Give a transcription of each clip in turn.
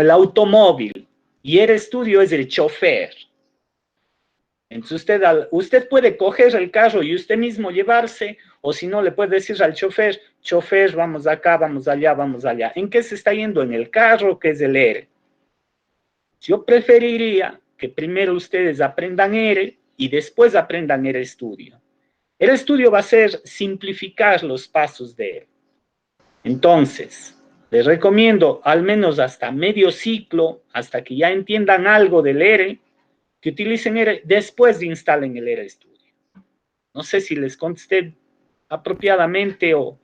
el automóvil y el estudio es el chofer. Entonces usted puede coger el carro y usted mismo llevarse, o si no, le puede decir al chofer, chofer, vamos acá, vamos allá, vamos allá. ¿En qué se está yendo? En el carro, que es el ERE. Yo preferiría que primero ustedes aprendan ERE y después aprendan el estudio. El estudio va a ser simplificar los pasos de ERE. Entonces, les recomiendo al menos hasta medio ciclo, hasta que ya entiendan algo del ERE, que utilicen ERE después de instalen el ERE Studio. No sé si les contesté apropiadamente o...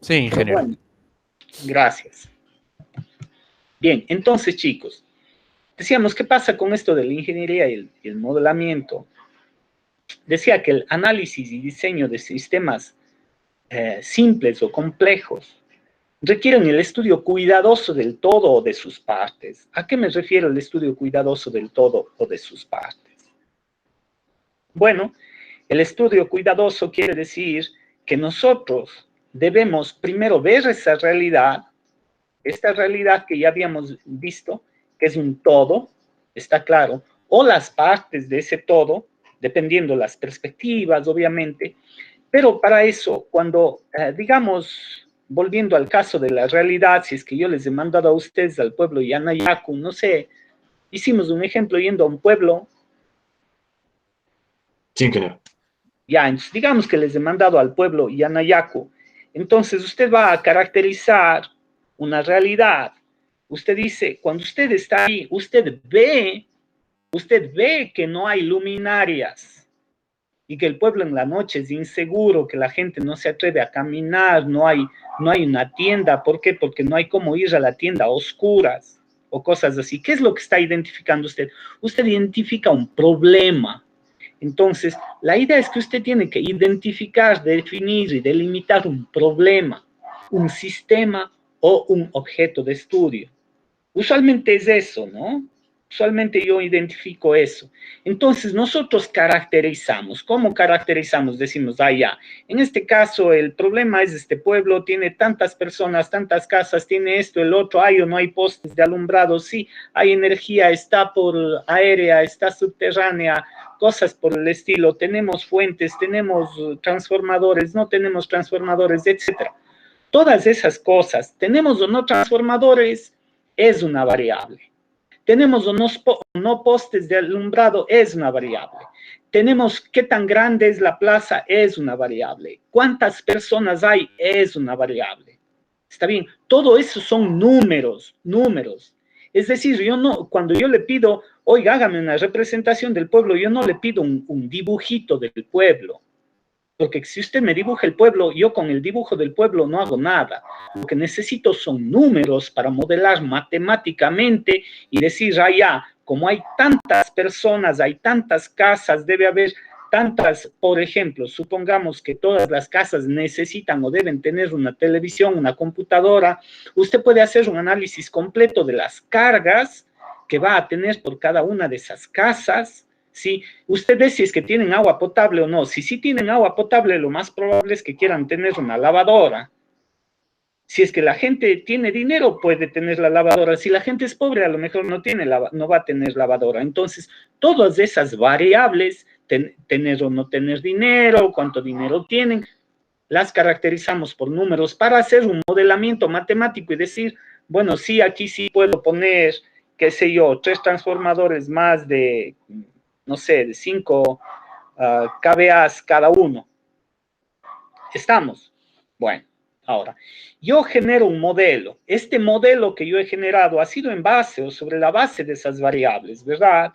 Sí, ingeniero. Bueno, gracias. Bien, entonces, chicos, decíamos, ¿qué pasa con esto de la ingeniería y el modelamiento? Decía que el análisis y diseño de sistemas simples o complejos requieren el estudio cuidadoso del todo o de sus partes. ¿A qué me refiero el estudio cuidadoso del todo o de sus partes? Bueno, el estudio cuidadoso quiere decir que nosotros debemos primero ver esa realidad, esta realidad que ya habíamos visto, que es un todo, está claro, o las partes de ese todo, dependiendo las perspectivas, obviamente, pero para eso, cuando, digamos, volviendo al caso de la realidad, si es que yo les he mandado a ustedes al pueblo Yanayacu, no sé, hicimos un ejemplo yendo a un pueblo. Sí, ingeniero. Ya, entonces, digamos que les he mandado al pueblo Yanayacu. Entonces, usted va a caracterizar una realidad. Usted dice, cuando usted está ahí, usted ve que no hay luminarias y que el pueblo en la noche es inseguro, que la gente no se atreve a caminar, no hay una tienda. ¿Por qué? Porque no hay cómo ir a la tienda a oscuras o cosas así. ¿Qué es lo que está identificando usted? Usted identifica un problema. Entonces, la idea es que usted tiene que identificar, definir y delimitar un problema, un sistema o un objeto de estudio. Usualmente es eso, ¿no? Usualmente yo identifico eso. Entonces, nosotros caracterizamos. ¿Cómo caracterizamos? Decimos, ya, en este caso el problema es este pueblo, tiene tantas personas, tantas casas, tiene esto, el otro, hay o no hay postes de alumbrado, sí, hay energía, está por aérea, está subterránea, cosas por el estilo, tenemos fuentes, tenemos transformadores, no tenemos transformadores, etc. Todas esas cosas, tenemos o no transformadores, es una variable. Tenemos o no postes de alumbrado, es una variable. Tenemos qué tan grande es la plaza, es una variable. Cuántas personas hay, es una variable. ¿Está bien? Todo eso son números. Es decir, cuando yo le pido, oiga, hágame una representación del pueblo, yo no le pido un dibujito del pueblo. Porque si usted me dibuja el pueblo, yo con el dibujo del pueblo no hago nada. Lo que necesito son números para modelar matemáticamente y decir, ya, como hay tantas personas, hay tantas casas, debe haber tantas, por ejemplo, supongamos que todas las casas necesitan o deben tener una televisión, una computadora, usted puede hacer un análisis completo de las cargas que va a tener por cada una de esas casas. ¿Sí? Usted ve si es que tienen agua potable o no. Si sí tienen agua potable, lo más probable es que quieran tener una lavadora. Si es que la gente tiene dinero, puede tener la lavadora. Si la gente es pobre, a lo mejor no va a tener lavadora. Entonces, todas esas variables, tener o no tener dinero, cuánto dinero tienen, las caracterizamos por números para hacer un modelamiento matemático y decir, bueno, sí, aquí sí puedo poner, qué sé yo, 3 transformadores más de, no sé, de 5 kVA cada uno. ¿Estamos? Bueno, ahora, yo genero un modelo. Este modelo que yo he generado ha sido en base o sobre la base de esas variables, ¿verdad?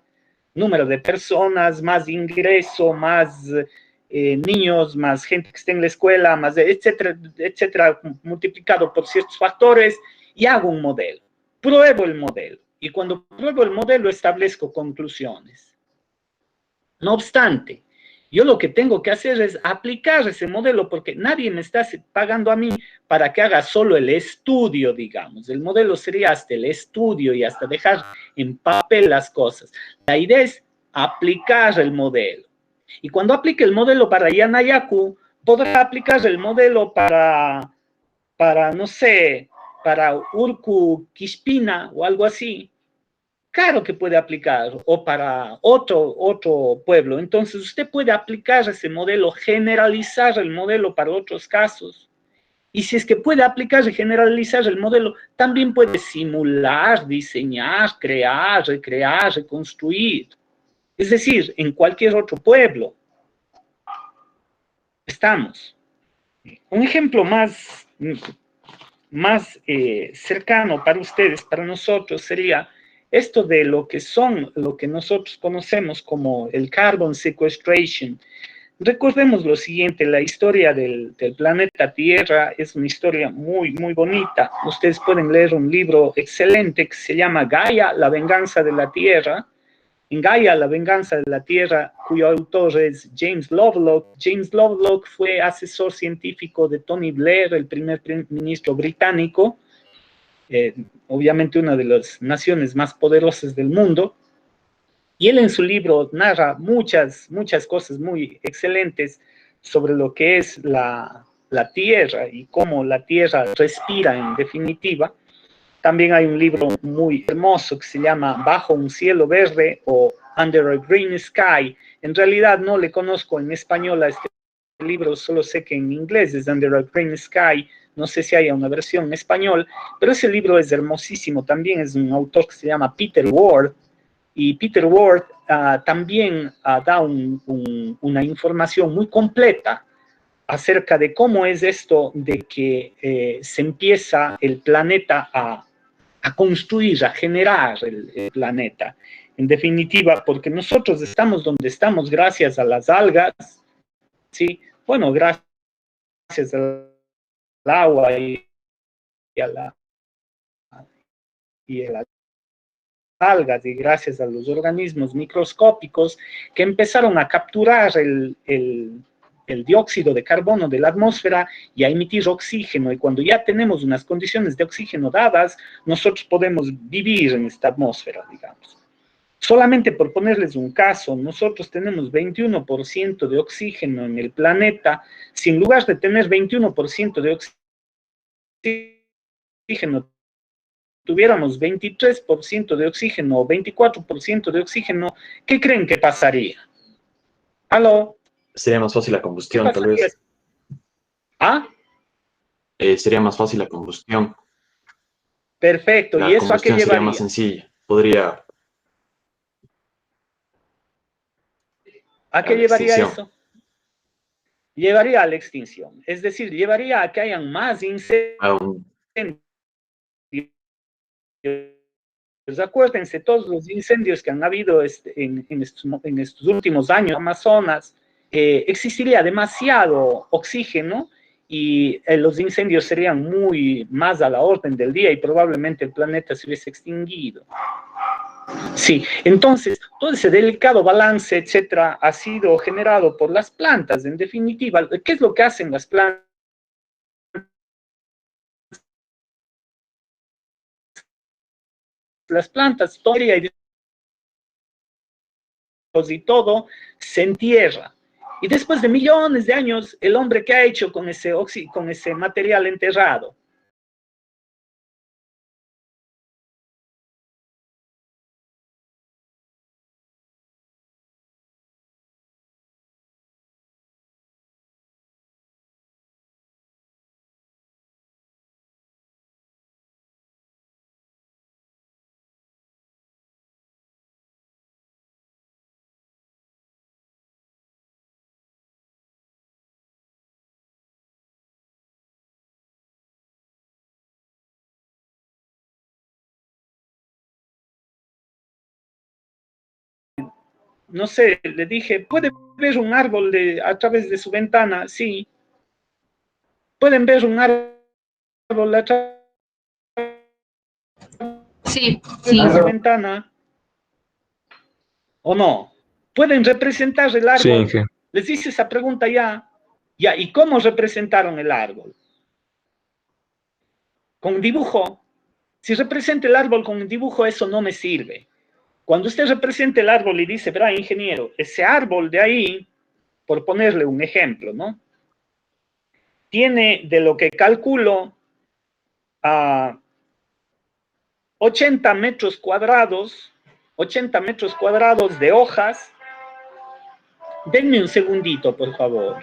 Número de personas, más ingreso, más niños, más gente que esté en la escuela, más etcétera, etcétera, multiplicado por ciertos factores, y hago un modelo. Pruebo el modelo. Y cuando pruebo el modelo, establezco conclusiones. No obstante, yo lo que tengo que hacer es aplicar ese modelo porque nadie me está pagando a mí para que haga solo el estudio, digamos. El modelo sería hasta el estudio y hasta dejar en papel las cosas. La idea es aplicar el modelo. Y cuando aplique el modelo para Yanayacu, podrá aplicar el modelo para no sé, para Urcu Quispina o algo así, claro que puede aplicar, o para otro pueblo. Entonces, usted puede aplicar ese modelo, generalizar el modelo para otros casos. Y si es que puede aplicar y generalizar el modelo, también puede simular, diseñar, crear, recrear, reconstruir. Es decir, en cualquier otro pueblo. Estamos. Un ejemplo más cercano para ustedes, para nosotros, sería esto de lo que nosotros conocemos como el carbon sequestration. Recordemos lo siguiente, la historia del planeta Tierra es una historia muy, muy bonita. Ustedes pueden leer un libro excelente que se llama Gaia, la venganza de la Tierra. En Gaia, la venganza de la Tierra, cuyo autor es James Lovelock. James Lovelock fue asesor científico de Tony Blair, el primer ministro británico, obviamente una de las naciones más poderosas del mundo. Y él en su libro narra muchas cosas muy excelentes sobre lo que es la Tierra y cómo la Tierra respira en definitiva. También hay un libro muy hermoso que se llama Bajo un cielo verde o Under a Green Sky. En realidad no le conozco en español a este libro, solo sé que en inglés es Under a Green Sky. No sé si haya una versión en español, pero ese libro es hermosísimo. También es un autor que se llama Peter Ward. Y Peter Ward también da una información muy completa acerca de cómo es esto de que se empieza el planeta a construir, a generar el planeta. En definitiva, porque nosotros estamos donde estamos gracias a las algas, ¿sí? Bueno, gracias al agua y a las algas y gracias a los organismos microscópicos que empezaron a capturar el dióxido de carbono de la atmósfera y a emitir oxígeno. Y cuando ya tenemos unas condiciones de oxígeno dadas, nosotros podemos vivir en esta atmósfera, digamos. Solamente por ponerles un caso, nosotros tenemos 21% de oxígeno en el planeta. Si en lugar de tener 21% de oxígeno, tuviéramos 23% de oxígeno o 24% de oxígeno, ¿qué creen que pasaría? ¿Aló? Sería más fácil la ¿Qué combustión, tal pasaría? vez. ¿Ah? Sería más fácil la combustión. Perfecto. ¿Y La eso a qué combustión sería más llevaría? sencilla. Podría ¿A a qué la llevaría extinción. eso? Llevaría a la extinción. Es decir, llevaría a que hayan más incendios. A un, Acuérdense, todos los incendios que han habido en estos últimos años en Amazonas, existiría demasiado oxígeno y los incendios serían muy más a la orden del día y probablemente el planeta se hubiese extinguido. Sí, entonces todo ese delicado balance, etcétera, ha sido generado por las plantas. En definitiva, ¿qué es lo que hacen las plantas? Las plantas, historia y todo, se entierra. Y después de millones de años, el hombre, ¿qué ha hecho con ese material enterrado? No sé, le dije, ¿puede ver un árbol a través de su ventana? Sí. ¿Pueden ver un árbol a través Sí, de su ventana? ¿O no? ¿Pueden representar el Sí, árbol? Inge. Les hice esa pregunta ya. Ya, ¿y cómo representaron el árbol? Con dibujo. Si representa el árbol con un dibujo, eso no me sirve. Cuando usted representa el árbol y dice, verá, ingeniero, ese árbol de ahí, por ponerle un ejemplo, ¿no? Tiene, de lo que calculo, 80 metros cuadrados de hojas. Denme un segundito, por favor.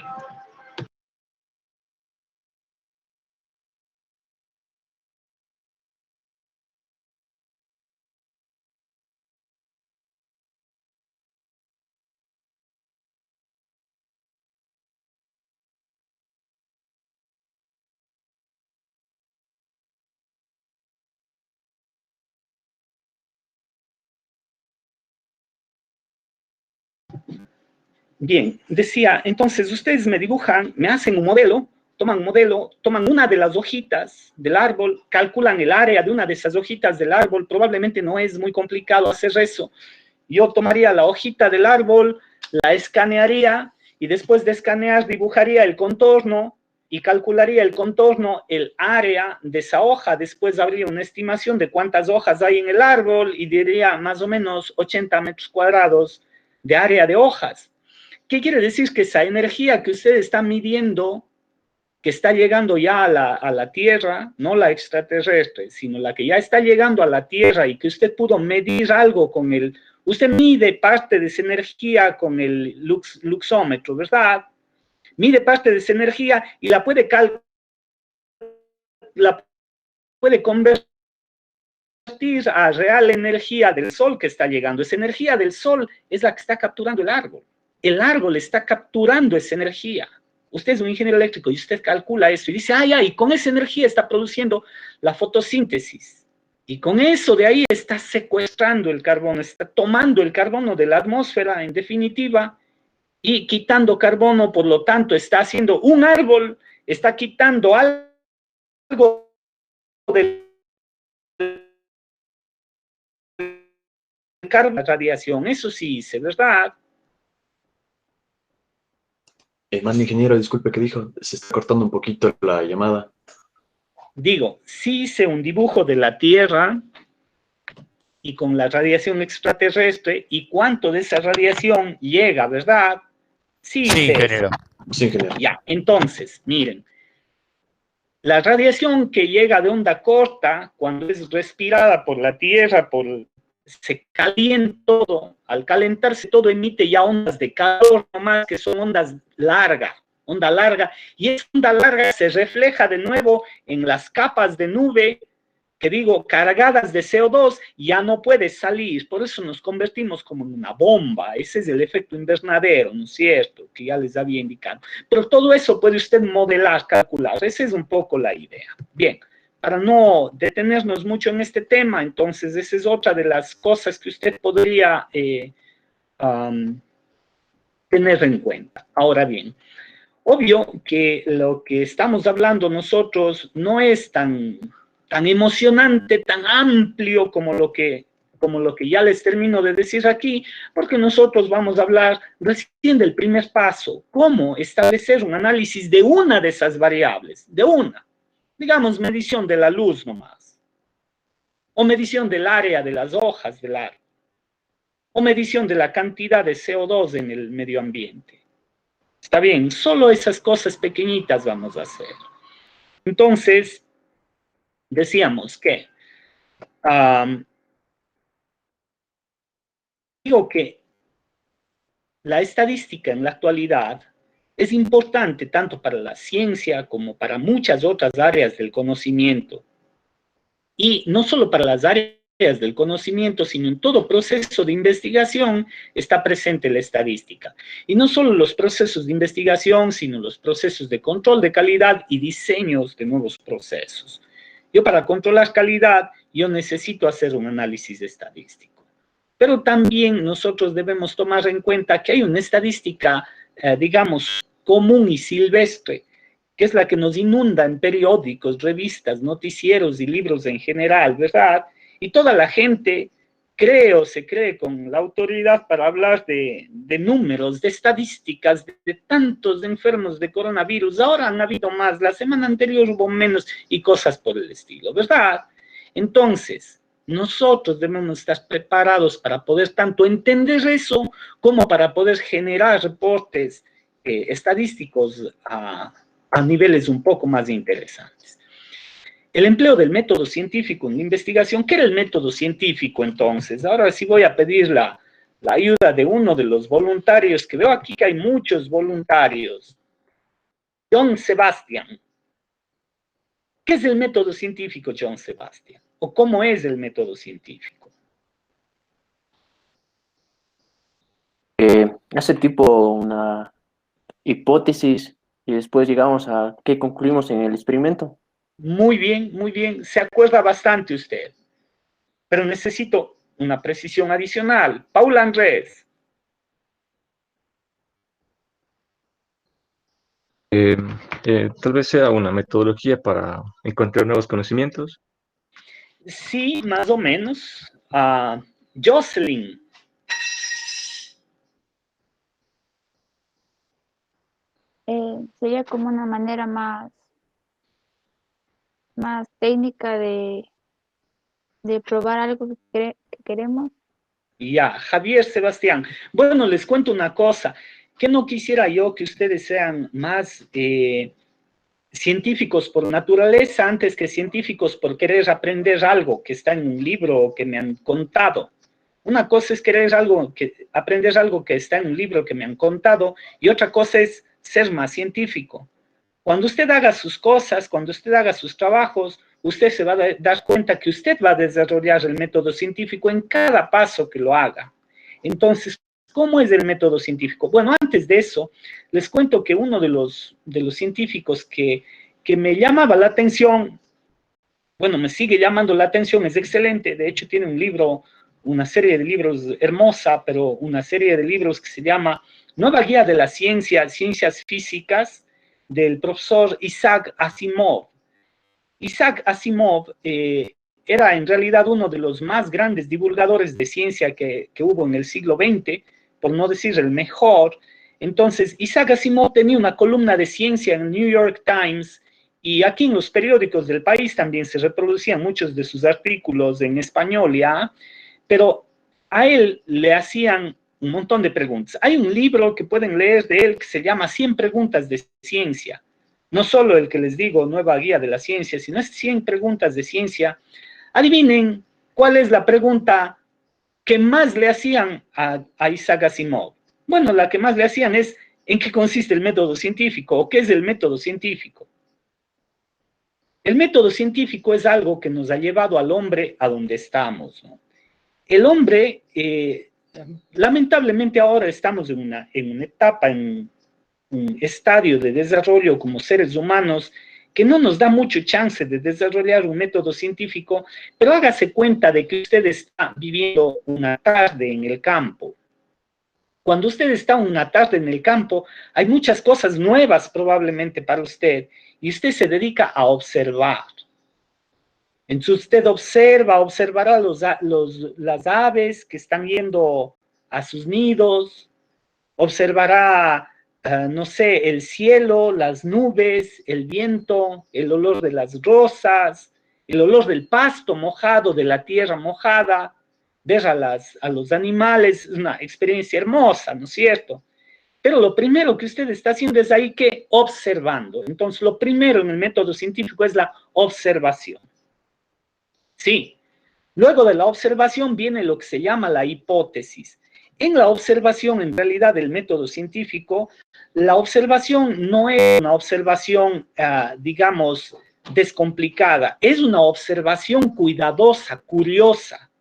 Bien, decía, entonces ustedes me dibujan, me hacen un modelo, toman una de las hojitas del árbol, calculan el área de una de esas hojitas del árbol, probablemente no es muy complicado hacer eso. Yo tomaría la hojita del árbol, la escanearía y después de escanear dibujaría el contorno y calcularía el contorno, el área de esa hoja. Después habría una estimación de cuántas hojas hay en el árbol y diría más o menos 80 metros cuadrados de área de hojas. ¿Qué quiere decir? Que esa energía que usted está midiendo, que está llegando ya a la Tierra, no la extraterrestre, sino la que ya está llegando a la Tierra y que usted pudo medir algo con el... Usted mide parte de esa energía con el luxómetro, ¿verdad? Mide parte de esa energía y la puede convertir a real energía del sol que está llegando. Esa energía del sol es la que está capturando el árbol. El árbol está capturando esa energía. Usted es un ingeniero eléctrico y usted calcula eso y dice, y con esa energía está produciendo la fotosíntesis. Y con eso de ahí está secuestrando el carbono, está tomando el carbono de la atmósfera, en definitiva, y quitando carbono, por lo tanto, está haciendo un árbol, está quitando algo del carbono, la radiación. Eso sí hice, ¿verdad? Hermano ingeniero, disculpe, ¿qué dijo? Se está cortando un poquito la llamada. Digo, sí hice un dibujo de la Tierra y con la radiación extraterrestre y cuánto de esa radiación llega, ¿verdad? Sí, ingeniero. Sí, ingeniero. Ya, entonces, miren, la radiación que llega de onda corta, cuando es respirada por la Tierra, se calienta todo, al calentarse todo emite ya ondas de calor nomás, que son onda larga, y esa onda larga se refleja de nuevo en las capas de nube, que digo, cargadas de CO2, ya no puede salir, por eso nos convertimos como en una bomba. Ese es el efecto invernadero, ¿no es cierto?, que ya les había indicado. Pero todo eso puede usted modelar, calcular, esa es un poco la idea. Bien, para no detenernos mucho en este tema, entonces esa es otra de las cosas que usted podría tener en cuenta. Ahora bien, obvio que lo que estamos hablando nosotros no es tan emocionante, tan amplio como lo que ya les termino de decir aquí, porque nosotros vamos a hablar recién del primer paso, cómo establecer un análisis de una de esas variables, digamos, medición de la luz nomás, o medición del área de las hojas del árbol, o medición de la cantidad de CO2 en el medio ambiente. Está bien, solo esas cosas pequeñitas vamos a hacer. Entonces, decíamos que digo que la estadística en la actualidad es importante tanto para la ciencia como para muchas otras áreas del conocimiento. Y no solo para las áreas del conocimiento, sino en todo proceso de investigación está presente la estadística. Y no solo los procesos de investigación, sino los procesos de control de calidad y diseños de nuevos procesos. Yo para controlar calidad, yo necesito hacer un análisis estadístico. Pero también nosotros debemos tomar en cuenta que hay una estadística, digamos, común y silvestre, que es la que nos inunda en periódicos, revistas, noticieros y libros en general, ¿verdad? Y toda la gente se cree con la autoridad para hablar de números, de estadísticas, de tantos enfermos de coronavirus. Ahora han habido más, la semana anterior hubo menos y cosas por el estilo, ¿verdad? Entonces, nosotros debemos estar preparados para poder tanto entender eso como para poder generar reportes estadísticos a niveles un poco más interesantes. el empleo del método científico en la investigación. ¿Qué era el método científico entonces? Ahora sí voy a pedir la ayuda de uno de los voluntarios, que veo aquí que hay muchos voluntarios. John Sebastian. ¿Qué es el método científico, John Sebastian? ¿O cómo es el método científico? Hace tipo una hipótesis y después llegamos a qué concluimos en el experimento. Muy bien. Se acuerda bastante usted. Pero necesito una precisión adicional. Paula Andrés. Tal vez sea una metodología para encontrar nuevos conocimientos. Sí, más o menos. Jocelyn. Sería como una manera más técnica de probar algo que queremos. Ya, Javier Sebastián. Bueno, les cuento una cosa. Que no quisiera yo que ustedes sean más científicos por naturaleza antes que científicos por querer aprender algo que está en un libro o que me han contado. Una cosa es aprender algo que está en un libro que me han contado, y otra cosa es ser más científico. Cuando usted haga sus cosas, cuando usted haga sus trabajos, usted se va a dar cuenta que usted va a desarrollar el método científico en cada paso que lo haga. Entonces, ¿cómo es el método científico? Bueno, antes de eso, les cuento que uno de los científicos que me llamaba la atención, bueno, me sigue llamando la atención, es excelente. De hecho, tiene un libro, una serie de libros hermosa, pero una serie de libros que se llama Nueva Guía de la Ciencia, Ciencias Físicas, del profesor Isaac Asimov. Isaac Asimov era en realidad uno de los más grandes divulgadores de ciencia que hubo en el siglo XX, por no decir el mejor. Entonces, Isaac Asimov tenía una columna de ciencia en el New York Times, y aquí en los periódicos del país también se reproducían muchos de sus artículos en español, ¿ya? Pero a él le hacían un montón de preguntas. Hay un libro que pueden leer de él que se llama 100 preguntas de ciencia. No solo el que les digo, Nueva Guía de la Ciencia, sino es 100 preguntas de ciencia. Adivinen cuál es la pregunta que más le hacían a Isaac Asimov. Bueno, la que más le hacían es, ¿en qué consiste el método científico? ¿O qué es el método científico? El método científico es algo que nos ha llevado al hombre a donde estamos, ¿no? El hombre, lamentablemente ahora estamos en una etapa, en un estadio de desarrollo como seres humanos que no nos da mucho chance de desarrollar un método científico, pero hágase cuenta de que usted está viviendo una tarde en el campo. Cuando usted está una tarde en el campo, hay muchas cosas nuevas probablemente para usted, y usted se dedica a observar. Entonces usted observará las aves que están yendo a sus nidos, observará, no sé, el cielo, las nubes, el viento, el olor de las rosas, el olor del pasto mojado, de la tierra mojada, ver a los animales. Es una experiencia hermosa, ¿no es cierto? Pero lo primero que usted está haciendo es ahí que observando. Entonces, lo primero en el método científico es la observación. Sí. Luego de la observación viene lo que se llama la hipótesis. En la observación, en realidad, del método científico, la observación no es una observación, digamos, descomplicada. Es una observación cuidadosa, curiosa,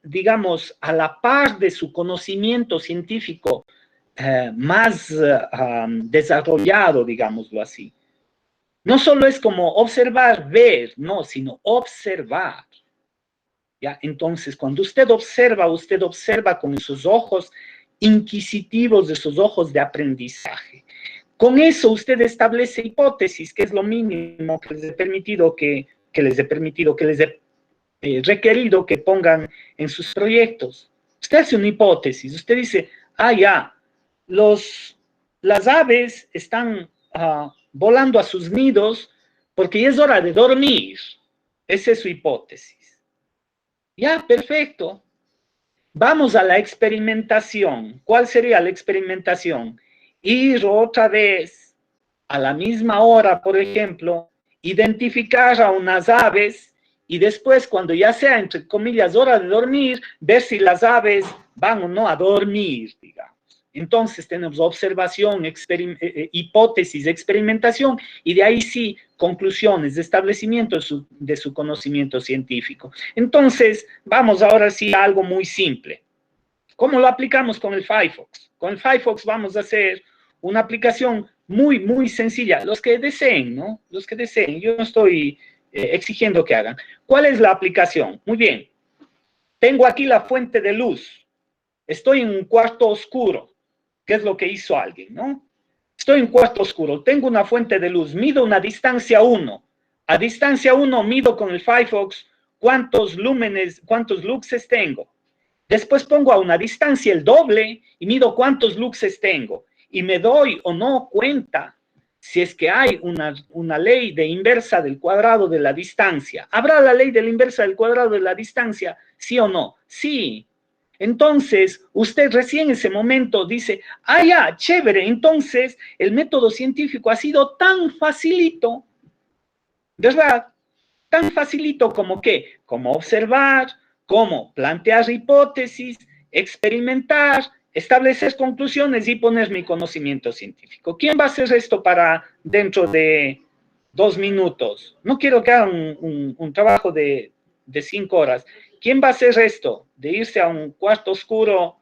digamos, a la par de su conocimiento científico más desarrollado, digámoslo así. No solo es como observar, ver, no, sino observar. ¿Ya? Entonces, cuando usted observa con esos ojos inquisitivos, esos ojos de aprendizaje. Con eso usted establece hipótesis, que es lo mínimo que les he permitido que les he requerido que pongan en sus proyectos. Usted hace una hipótesis, usted dice, ya, las aves están volando a sus nidos porque ya es hora de dormir. Esa es su hipótesis. Ya, perfecto. Vamos a la experimentación. ¿Cuál sería la experimentación? Ir otra vez a la misma hora, por ejemplo, identificar a unas aves y después, cuando ya sea, entre comillas, hora de dormir, ver si las aves van o no a dormir, digamos. Entonces tenemos observación, hipótesis, experimentación, y de ahí sí, conclusiones, de establecimiento de su conocimiento científico. Entonces, vamos ahora sí a algo muy simple. ¿Cómo lo aplicamos con el Firefox? Con el Firefox vamos a hacer una aplicación muy, muy sencilla. Los que deseen, ¿no? Los que deseen. Yo no estoy exigiendo que hagan. ¿Cuál es la aplicación? Muy bien. Tengo aquí la fuente de luz. Estoy en un cuarto oscuro. ¿Qué es lo que hizo alguien, no? Estoy en un cuarto oscuro. Tengo una fuente de luz. Mido una distancia 1. A distancia 1 mido con el Firefox cuántos lúmenes, cuántos luxes tengo. Después pongo a una distancia el doble y mido cuántos luxes tengo. Y me doy o no cuenta si es que hay una ley de inversa del cuadrado de la distancia. ¿Habrá la ley de la inversa del cuadrado de la distancia? ¿Sí o no? Sí. Entonces, usted recién en ese momento dice, ah, ya, chévere. Entonces, el método científico ha sido tan facilito, ¿verdad? Tan facilito como qué, como observar, como plantear hipótesis, experimentar, establecer conclusiones y poner mi conocimiento científico. ¿Quién va a hacer esto para dentro de 2 minutos? No quiero que hagan un trabajo de 5 horas. ¿Quién va a hacer esto? De irse a un cuarto oscuro,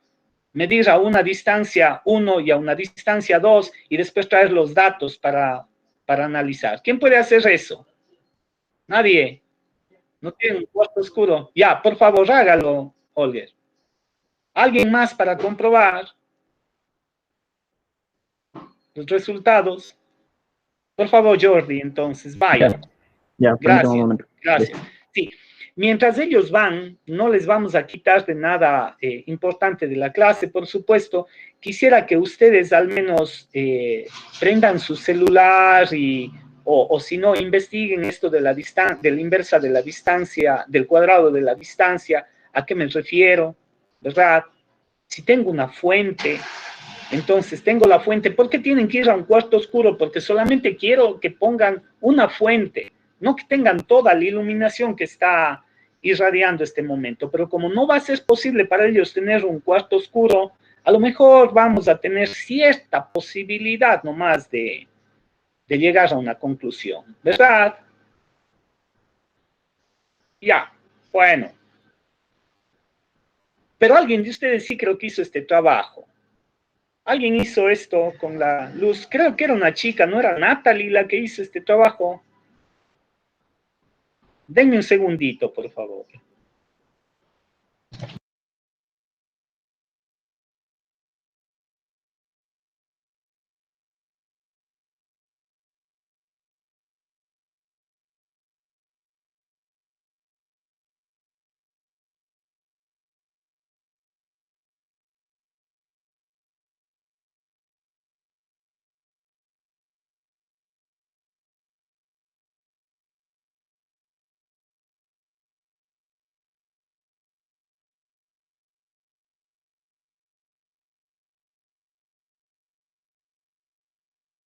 medir a una distancia 1 y a una distancia 2 y después traer los datos para analizar. ¿Quién puede hacer eso? Nadie. No tiene un cuarto oscuro. Ya, por favor, hágalo, Olger. ¿Alguien más para comprobar los resultados? Por favor, Jordi, entonces, vaya. Ya, permítame un Gracias, momento. gracias. Sí, mientras ellos van, no les vamos a quitar de nada importante de la clase, por supuesto. Quisiera que ustedes al menos prendan su celular o si no, investiguen esto de la inversa de la distancia, del cuadrado de la distancia, ¿a qué me refiero? ¿Verdad? Si tengo una fuente, entonces tengo la fuente. ¿Por qué tienen que ir a un cuarto oscuro? Porque solamente quiero que pongan una fuente, no que tengan toda la iluminación que está irradiando este momento. Pero como no va a ser posible para ellos tener un cuarto oscuro, a lo mejor vamos a tener cierta posibilidad nomás de llegar a una conclusión, ¿verdad? Ya, bueno. Pero alguien de ustedes sí creo que hizo este trabajo. Alguien hizo esto con la luz. Creo que era una chica, ¿no era Natalie la que hizo este trabajo? Denme un segundito, por favor.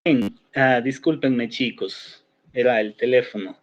Bien, discúlpenme, chicos. Era el teléfono.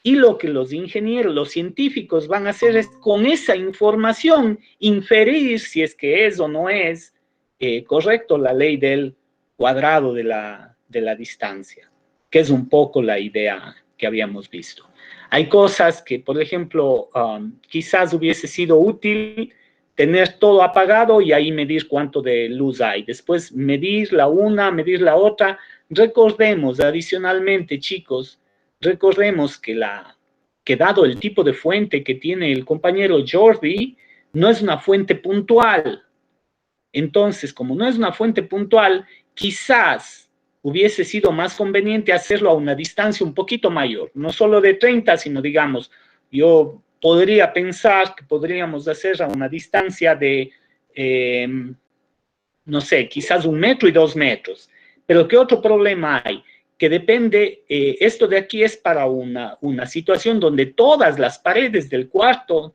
Y lo que los ingenieros, los científicos van a hacer es con esa información inferir si es que es o no es correcto la ley del cuadrado de la distancia, que es un poco la idea que habíamos visto. Hay cosas que, por ejemplo, quizás hubiese sido útil tener todo apagado y ahí medir cuánto de luz hay. Después medir la una, medir la otra. Recordemos adicionalmente, chicos, recordemos que dado el tipo de fuente que tiene el compañero Jordi, no es una fuente puntual. Entonces, como no es una fuente puntual, quizás hubiese sido más conveniente hacerlo a una distancia un poquito mayor, no solo de 30, sino digamos, yo podría pensar que podríamos hacer a una distancia de, no sé, quizás 1 metro y 2 metros. Pero ¿qué otro problema hay? Que depende, esto de aquí es para una situación donde todas las paredes del cuarto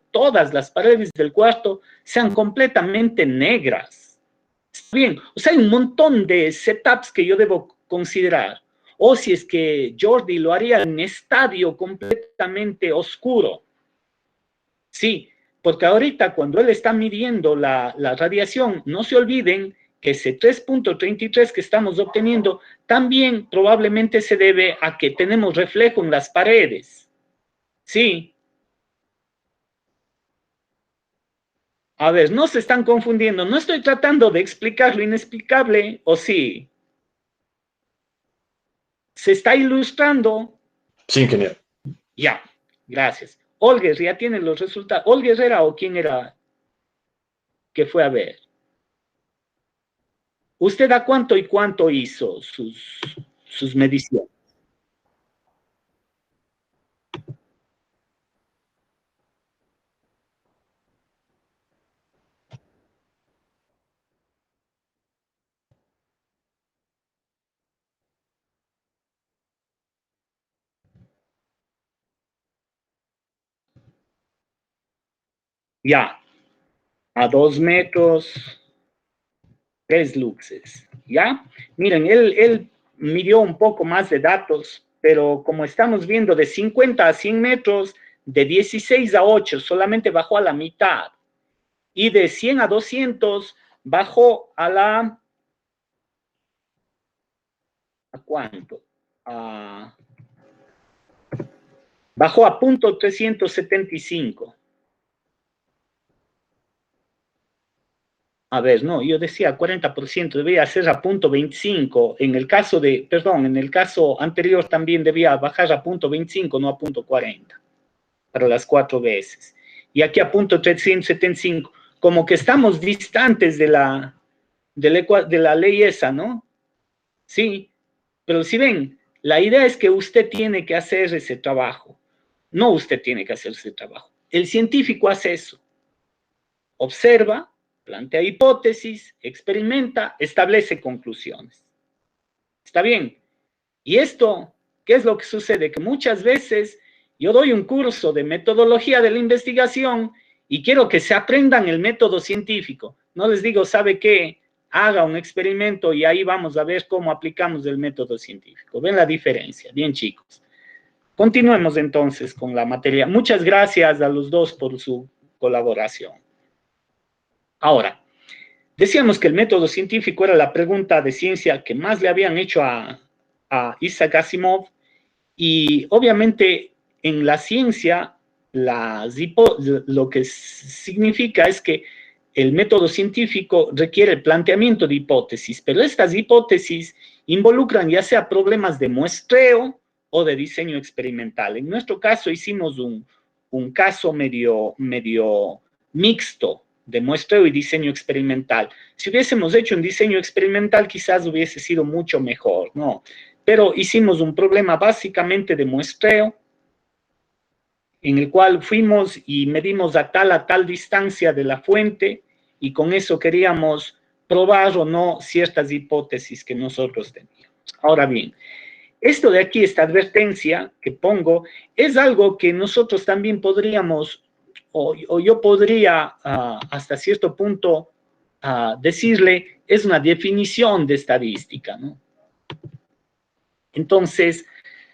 sean completamente negras. Bien, o sea, hay un montón de setups que yo debo considerar. O si es que Jordi lo haría en estadio completamente oscuro. Sí, porque ahorita cuando él está midiendo la radiación, no se olviden que ese 3.33 que estamos obteniendo también probablemente se debe a que tenemos reflejo en las paredes. Sí. A ver, no se están confundiendo. No estoy tratando de explicar lo inexplicable, ¿o sí? ¿Se está ilustrando? Sí, ingeniero. Ya, gracias. Olger, ya tiene los resultados. ¿Olger era o quién era que fue a ver? ¿Usted a cuánto y cuánto hizo sus mediciones? Ya, a 2 metros, 3 luxes, ¿ya? Miren, él midió un poco más de datos, pero como estamos viendo de 50 a 100 metros, de 16 a 8 solamente bajó a la mitad, y de 100 a 200 bajó a la... ¿A cuánto? Bajó a punto 375. A ver, no, yo decía 40%, debía ser a punto 25. En el caso de, perdón, en el caso anterior también debía bajar a punto 25, no a punto 40, para las 4 veces. Y aquí a punto 375, como que estamos distantes de la ley esa, ¿no? Sí, pero si ven, la idea es que usted tiene que hacer ese trabajo. No usted tiene que hacer ese trabajo. El científico hace eso. Observa, plantea hipótesis, experimenta, establece conclusiones. ¿Está bien? Y esto, ¿qué es lo que sucede? Que muchas veces yo doy un curso de metodología de la investigación y quiero que se aprendan el método científico. No les digo, ¿sabe qué? Haga un experimento y ahí vamos a ver cómo aplicamos el método científico. ¿Ven la diferencia? Bien, chicos. Continuemos entonces con la materia. Muchas gracias a los dos por su colaboración. Ahora, decíamos que el método científico era la pregunta de ciencia que más le habían hecho a Isaac Asimov, y obviamente en la ciencia lo que significa es que el método científico requiere el planteamiento de hipótesis, pero estas hipótesis involucran ya sea problemas de muestreo o de diseño experimental. En nuestro caso hicimos un caso medio mixto de muestreo y diseño experimental. Si hubiésemos hecho un diseño experimental, quizás hubiese sido mucho mejor, ¿no? Pero hicimos un problema básicamente de muestreo, en el cual fuimos y medimos a tal distancia de la fuente, y con eso queríamos probar o no ciertas hipótesis que nosotros teníamos. Ahora bien, esto de aquí, esta advertencia que pongo, es algo que nosotros también podríamos, o yo podría hasta cierto punto decirle, es una definición de estadística, ¿no? Entonces,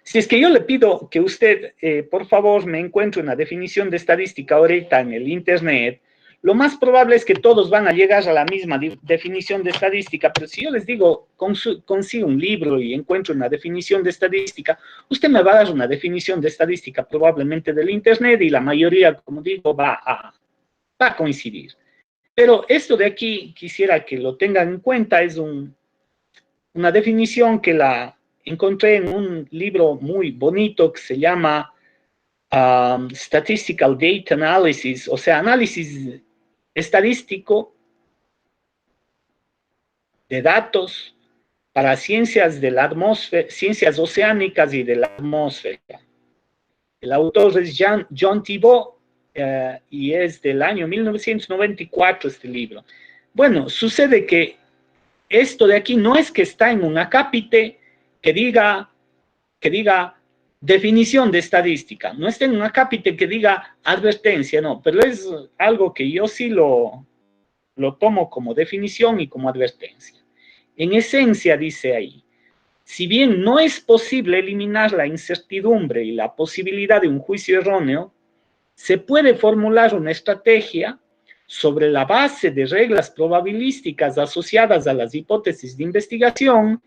Si es que yo le pido que usted, por favor, me encuentre una definición de estadística ahorita en el Internet, lo más probable es que todos van a llegar a la misma definición de estadística, pero si yo les digo, consigo un libro y encuentro una definición de estadística, usted me va a dar una definición de estadística probablemente del Internet y la mayoría, como digo, va a coincidir. Pero esto de aquí quisiera que lo tengan en cuenta, es una definición que la encontré en un libro muy bonito que se llama Statistical Data Analysis, o sea, análisis estadístico de datos para ciencias de la atmósfera, ciencias oceánicas y de la atmósfera. El autor es John Thibault y es del año 1994 este libro. Bueno, sucede que esto de aquí no es que está en un acápite que diga definición de estadística, no está en un acápite que diga advertencia, no, pero es algo que yo sí lo tomo como definición y como advertencia. En esencia dice ahí, si bien no es posible eliminar la incertidumbre y la posibilidad de un juicio erróneo, se puede formular una estrategia sobre la base de reglas probabilísticas asociadas a las hipótesis de investigación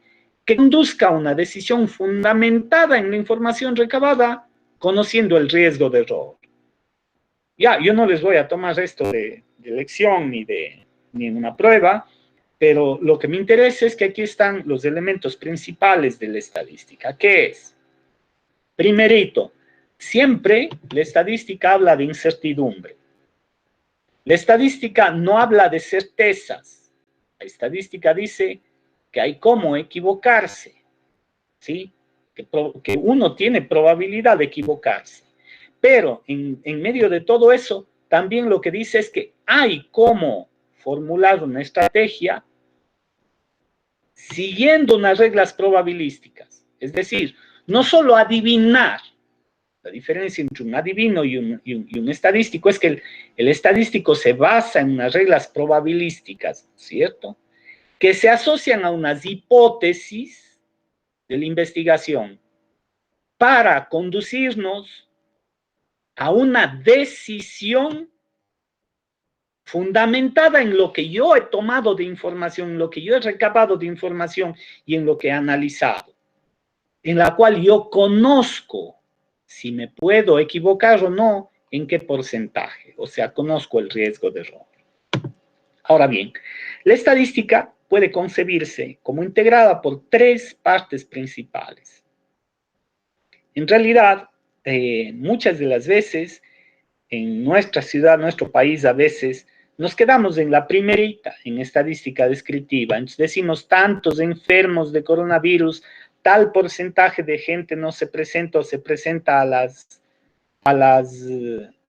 que conduzca a una decisión fundamentada en la información recabada, conociendo el riesgo de error. Ya, yo no les voy a tomar esto de lección ni en una prueba, pero lo que me interesa es que aquí están los elementos principales de la estadística. ¿Qué es? Primerito, siempre la estadística habla de incertidumbre. La estadística no habla de certezas. La estadística dice que hay cómo equivocarse, ¿sí? Que uno tiene probabilidad de equivocarse. Pero en medio de todo eso, también lo que dice es que hay cómo formular una estrategia siguiendo unas reglas probabilísticas. Es decir, no solo adivinar. La diferencia entre un adivino y un estadístico es que el estadístico se basa en unas reglas probabilísticas, ¿cierto?, que se asocian a unas hipótesis de la investigación para conducirnos a una decisión fundamentada en lo que yo he tomado de información, en lo que yo he recabado de información y en lo que he analizado, en la cual yo conozco si me puedo equivocar o no, en qué porcentaje, o sea, conozco el riesgo de error. Ahora bien, la estadística puede concebirse como integrada por tres partes principales. En realidad, muchas de las veces, en nuestra ciudad, nuestro país, a veces, nos quedamos en la primerita, en estadística descriptiva. Entonces decimos tantos enfermos de coronavirus, tal porcentaje de gente no se presenta o se presenta a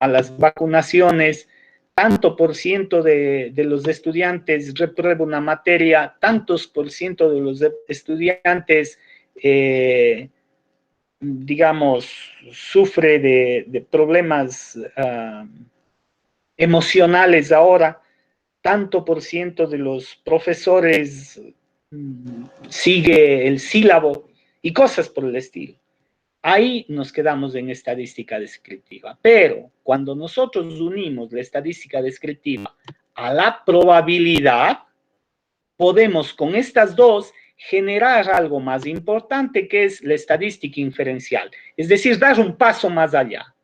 las vacunaciones, tanto por ciento de los estudiantes reprueba una materia, tantos por ciento de los estudiantes, digamos, sufre de problemas emocionales ahora, tanto por ciento de los profesores sigue el sílabo y cosas por el estilo. Ahí nos quedamos en estadística descriptiva. Pero cuando nosotros unimos la estadística descriptiva a la probabilidad, podemos con estas dos generar algo más importante que es la estadística inferencial. Es decir, dar un paso más allá.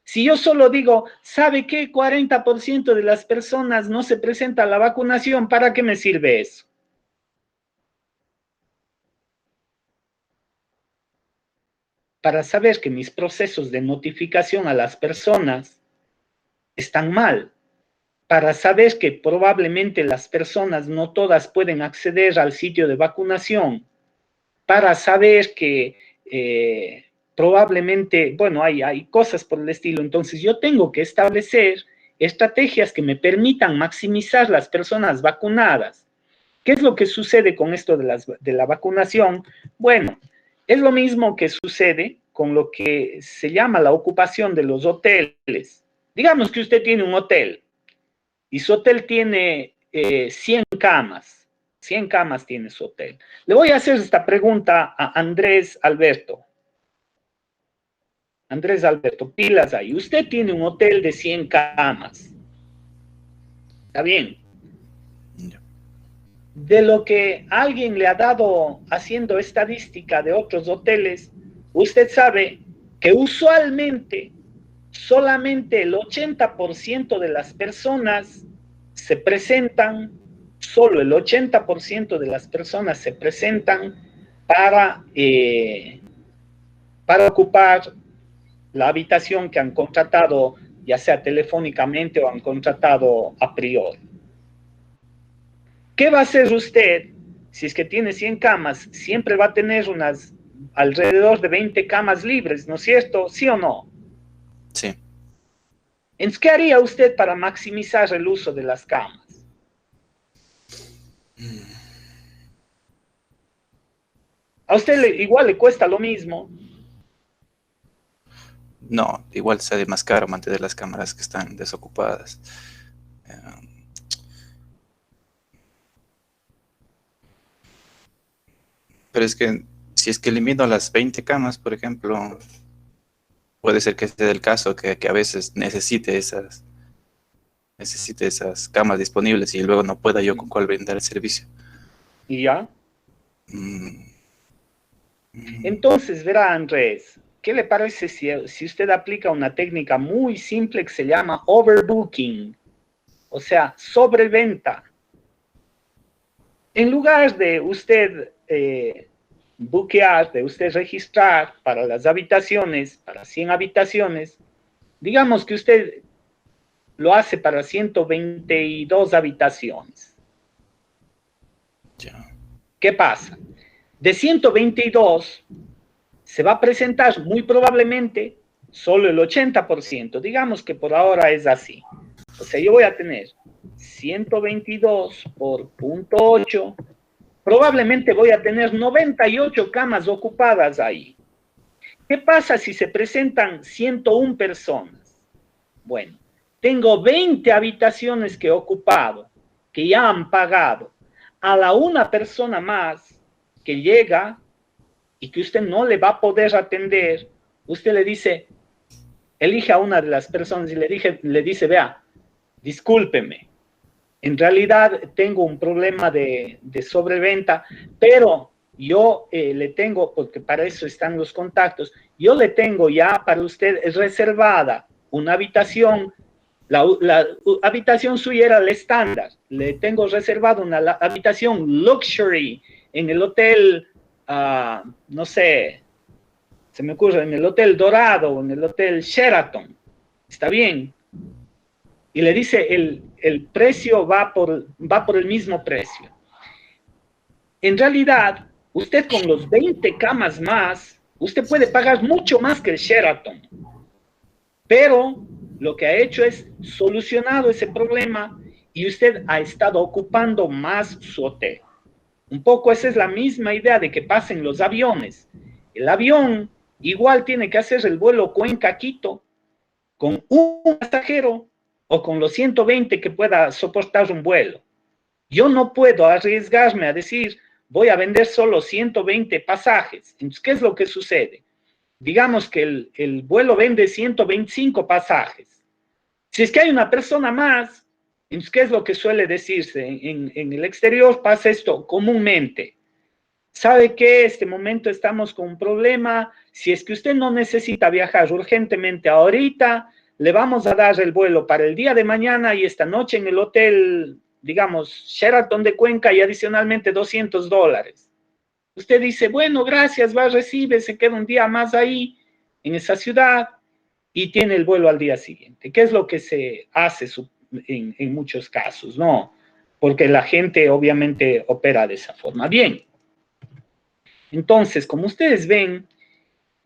Si yo solo digo, ¿sabe qué? 40% de las personas no se presenta a la vacunación, ¿para qué me sirve eso? Para saber que mis procesos de notificación a las personas están mal, para saber que probablemente las personas no todas pueden acceder al sitio de vacunación, para saber que probablemente, bueno, hay cosas por el estilo. Entonces yo tengo que establecer estrategias que me permitan maximizar las personas vacunadas. ¿Qué es lo que sucede con esto de la vacunación? Bueno, es lo mismo que sucede con lo que se llama la ocupación de los hoteles. Digamos que usted tiene un hotel y su hotel tiene 100 camas. 100 camas tiene su hotel. Le voy a hacer esta pregunta a Andrés Alberto. Andrés Alberto, pilas ahí. Usted tiene un hotel de 100 camas. ¿Está bien? De lo que alguien le ha dado haciendo estadística de otros hoteles, usted sabe que usualmente solamente el 80% de las personas se presentan, solo el 80% de las personas se presentan para ocupar la habitación que han contratado, ya sea telefónicamente o han contratado a priori. ¿Qué va a hacer usted si es que tiene 100 camas? Siempre va a tener unas alrededor de 20 camas libres, ¿no es cierto? ¿Sí o no? Sí. Entonces, ¿qué haría usted para maximizar el uso de las camas? A usted igual le cuesta lo mismo. No, igual sale más caro mantener las cámaras que están desocupadas. Pero es que si es que elimino las 20 camas, por ejemplo, puede ser que sea el caso que a veces necesite esas camas disponibles y luego no pueda yo con cuál brindar el servicio. ¿Y ya? Mm, Entonces, verá, Andrés, ¿qué le parece si usted aplica una técnica muy simple que se llama overbooking? O sea, sobreventa. En lugar de usted buquear, de usted registrar para las habitaciones, para 100 habitaciones, digamos que usted lo hace para 122 habitaciones. ya. ¿Qué pasa? De 122 se va a presentar muy probablemente solo el 80%. Digamos que por ahora es así. O sea, yo voy a tener 122 por 0.8. Probablemente voy a tener 98 camas ocupadas ahí. ¿Qué pasa si se presentan 101 personas? Bueno, tengo 20 habitaciones que he ocupado, que ya han pagado. A la una persona más que llega y que usted no le va a poder atender, usted le dice, elige a una de las personas y le dice, vea, discúlpeme, en realidad tengo un problema de sobreventa, pero yo le tengo, porque para eso están los contactos, yo le tengo ya para usted reservada una habitación. La habitación suya era el estándar. Le tengo reservado una habitación luxury en el hotel, no sé, se me ocurre, en el Hotel Dorado, en el Hotel Sheraton. ¿Está bien? Y le dice, el precio va por el mismo precio. En realidad, usted con los 20 camas más, usted puede pagar mucho más que el Sheraton. Pero lo que ha hecho es solucionado ese problema y usted ha estado ocupando más su hotel. Un poco esa es la misma idea de que pasen los aviones. El avión igual tiene que hacer el vuelo Cuenca-Quito con un pasajero o con los 120 que pueda soportar un vuelo. Yo no puedo arriesgarme a decir, voy a vender solo 120 pasajes. Entonces, ¿qué es lo que sucede? Digamos que el vuelo vende 125 pasajes. Si es que hay una persona más, entonces, ¿qué es lo que suele decirse? En el exterior pasa esto comúnmente. ¿Sabe qué? Este momento estamos con un problema. Si es que usted no necesita viajar urgentemente ahorita, le vamos a dar el vuelo para el día de mañana y esta noche en el hotel, digamos, Sheraton de Cuenca y adicionalmente $200. Usted dice, bueno, gracias, va, recibe, se queda un día más ahí, en esa ciudad, y tiene el vuelo al día siguiente. ¿Qué es lo que se hace en muchos casos? No, porque la gente obviamente opera de esa forma. Bien, entonces, como ustedes ven,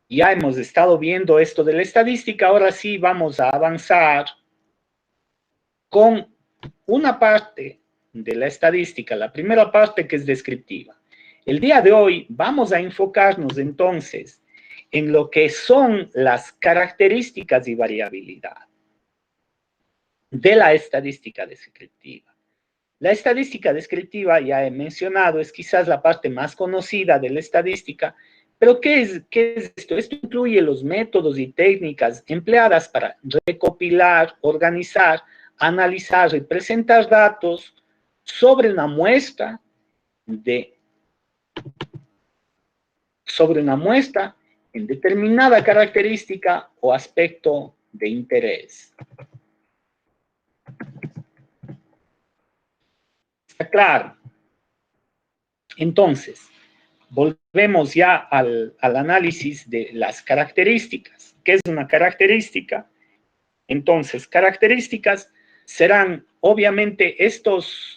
ya hemos estado viendo esto de la estadística, ahora sí vamos a avanzar con una parte de la estadística, la primera parte que es descriptiva. El día de hoy vamos a enfocarnos entonces en lo que son las características y variabilidad de la estadística descriptiva. La estadística descriptiva, ya he mencionado, es quizás la parte más conocida de la estadística, Pero ¿qué es esto? Esto incluye los métodos y técnicas empleadas para recopilar, organizar, analizar y presentar datos sobre una muestra en determinada característica o aspecto de interés. ¿Está claro? Entonces, volvemos ya al análisis de las características. ¿Qué es una característica? Entonces, características serán obviamente estas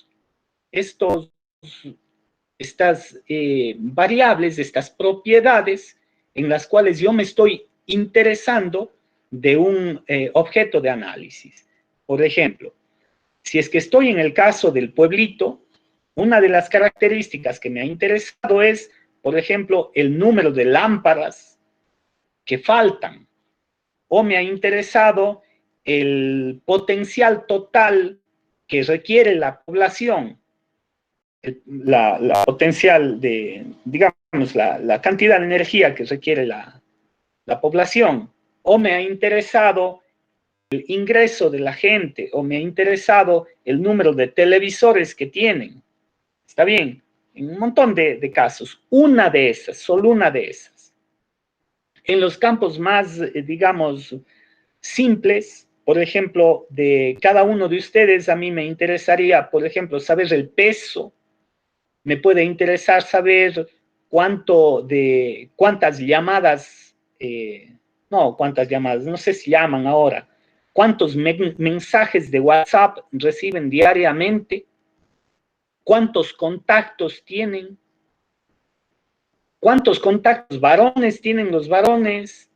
variables, estas propiedades en las cuales yo me estoy interesando de un objeto de análisis. Por ejemplo, si es que estoy en el caso del pueblito, una de las características que me ha interesado es, por ejemplo, el número de lámparas que faltan, o me ha interesado el potencial total que requiere la población, la potencial de, digamos, la cantidad de energía que requiere la población, o me ha interesado el ingreso de la gente, o me ha interesado el número de televisores que tienen. ¿Está bien? En un montón de casos. Una de esas, solo una de esas. En los campos más, digamos, simples, por ejemplo, de cada uno de ustedes, a mí me interesaría, por ejemplo, saber el peso. Me puede interesar saber cuántas llamadas, no sé si llaman ahora, cuántos mensajes de WhatsApp reciben diariamente, cuántos contactos tienen, cuántos contactos varones tienen los varones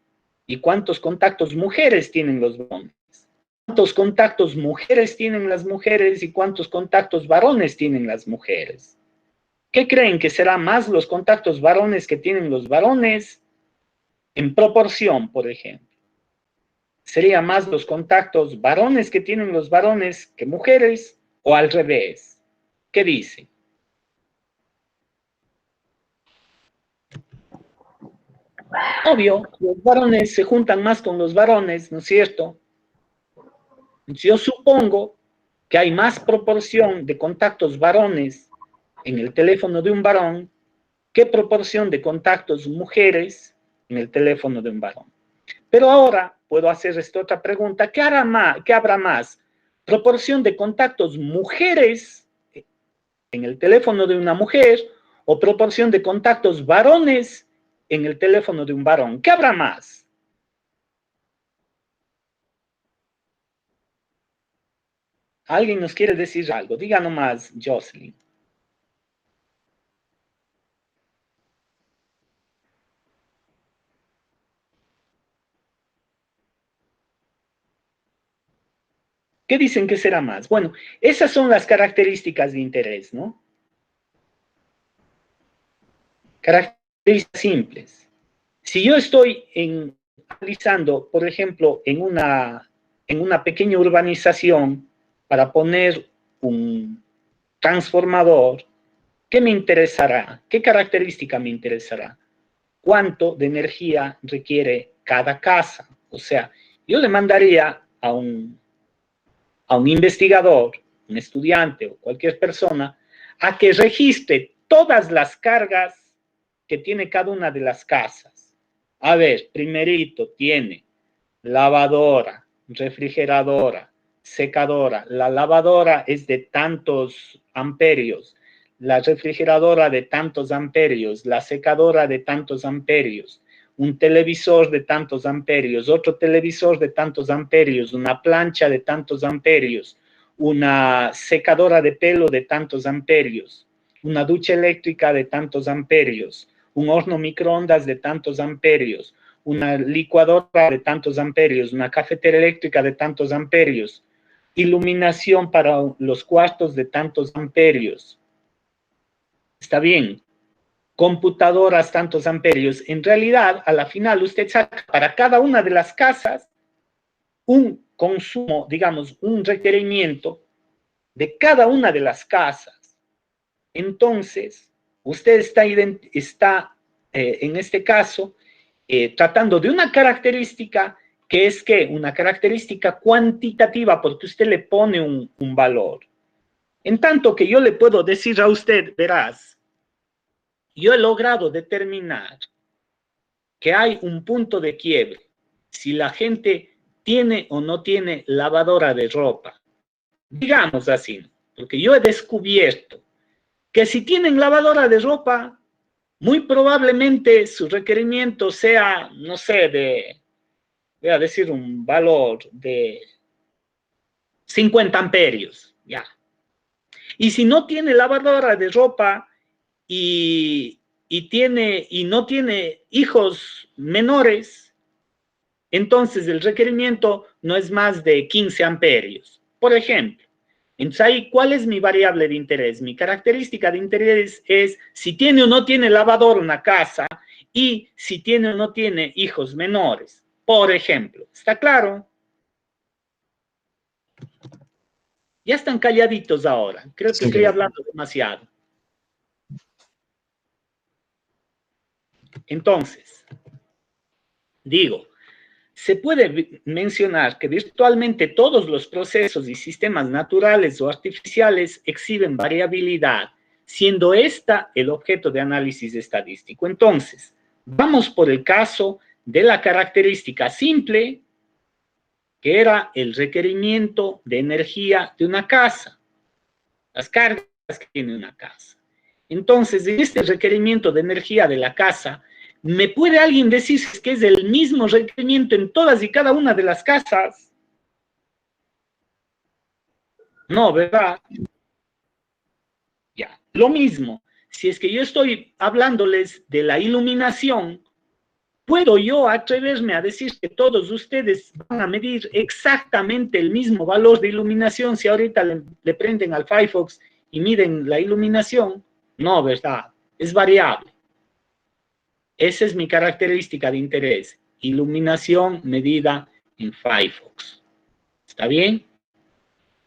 y cuántos contactos mujeres tienen los varones, cuántos contactos mujeres tienen las mujeres y cuántos contactos varones tienen las mujeres. ¿Qué creen que será más los contactos varones que tienen los varones en proporción, por ejemplo? ¿Sería más los contactos varones que tienen los varones que mujeres o al revés? ¿Qué dice? Obvio, los varones se juntan más con los varones, ¿no es cierto? Yo supongo que hay más proporción de contactos varones en el teléfono de un varón que proporción de contactos mujeres en el teléfono de un varón. Pero ahora puedo hacer esta otra pregunta. ¿Qué habrá más? ¿Proporción de contactos mujeres en el teléfono de una mujer o proporción de contactos varones en el teléfono de un varón? ¿Qué habrá más? ¿Alguien nos quiere decir algo? Diga nomás, Jocelyn. ¿Qué dicen que será más? Bueno, esas son las características de interés, ¿no? Características simples. Si yo estoy analizando, por ejemplo, en una pequeña urbanización para poner un transformador, ¿qué me interesará? ¿Qué característica me interesará? ¿Cuánto de energía requiere cada casa? O sea, yo le mandaría a un investigador, un estudiante o cualquier persona, a que registre todas las cargas que tiene cada una de las casas. A ver, primerito tiene lavadora, refrigeradora, secadora. La lavadora es de tantos amperios, la refrigeradora de tantos amperios, la secadora de tantos amperios, un televisor de tantos amperios, otro televisor de tantos amperios, una plancha de tantos amperios, una secadora de pelo de tantos amperios, una ducha eléctrica de tantos amperios, un horno microondas de tantos amperios, una licuadora de tantos amperios, una cafetera eléctrica de tantos amperios, iluminación para los cuartos de tantos amperios. ¿Está bien? Computadoras tantos amperios. En realidad, a la final, usted saca para cada una de las casas un consumo, digamos, un requerimiento de cada una de las casas. Entonces, usted está en este caso, tratando de una característica que es que una característica cuantitativa, porque usted le pone un valor. En tanto que yo le puedo decir a usted, verás, yo he logrado determinar que hay un punto de quiebre, si la gente tiene o no tiene lavadora de ropa. Digamos así, porque yo he descubierto que si tienen lavadora de ropa, muy probablemente su requerimiento sea, no sé, voy a decir un valor de 50 amperios, ya. Y si no tiene lavadora de ropa y no tiene hijos menores, entonces el requerimiento no es más de 15 amperios, por ejemplo. Entonces ahí, ¿cuál es mi variable de interés? Mi característica de interés es si tiene o no tiene lavadora una casa y si tiene o no tiene hijos menores, por ejemplo. ¿Está claro? Ya están calladitos ahora. Creo que Sí, estoy claro. hablando demasiado. Entonces, digo, se puede mencionar que virtualmente todos los procesos y sistemas naturales o artificiales exhiben variabilidad, siendo esta el objeto de análisis estadístico. Entonces, vamos por el caso de la característica simple, que era el requerimiento de energía de una casa, las cargas que tiene una casa. Entonces, en este requerimiento de energía de la casa, ¿me puede alguien decir que es el mismo requerimiento en todas y cada una de las casas? No, ¿verdad? Ya, lo mismo. Si es que yo estoy hablándoles de la iluminación, ¿puedo yo atreverme a decir que todos ustedes van a medir exactamente el mismo valor de iluminación si ahorita le prenden al Firefox y miden la iluminación? No, ¿verdad? Es variable. Esa es mi característica de interés. Iluminación medida en Firefox. ¿Está bien?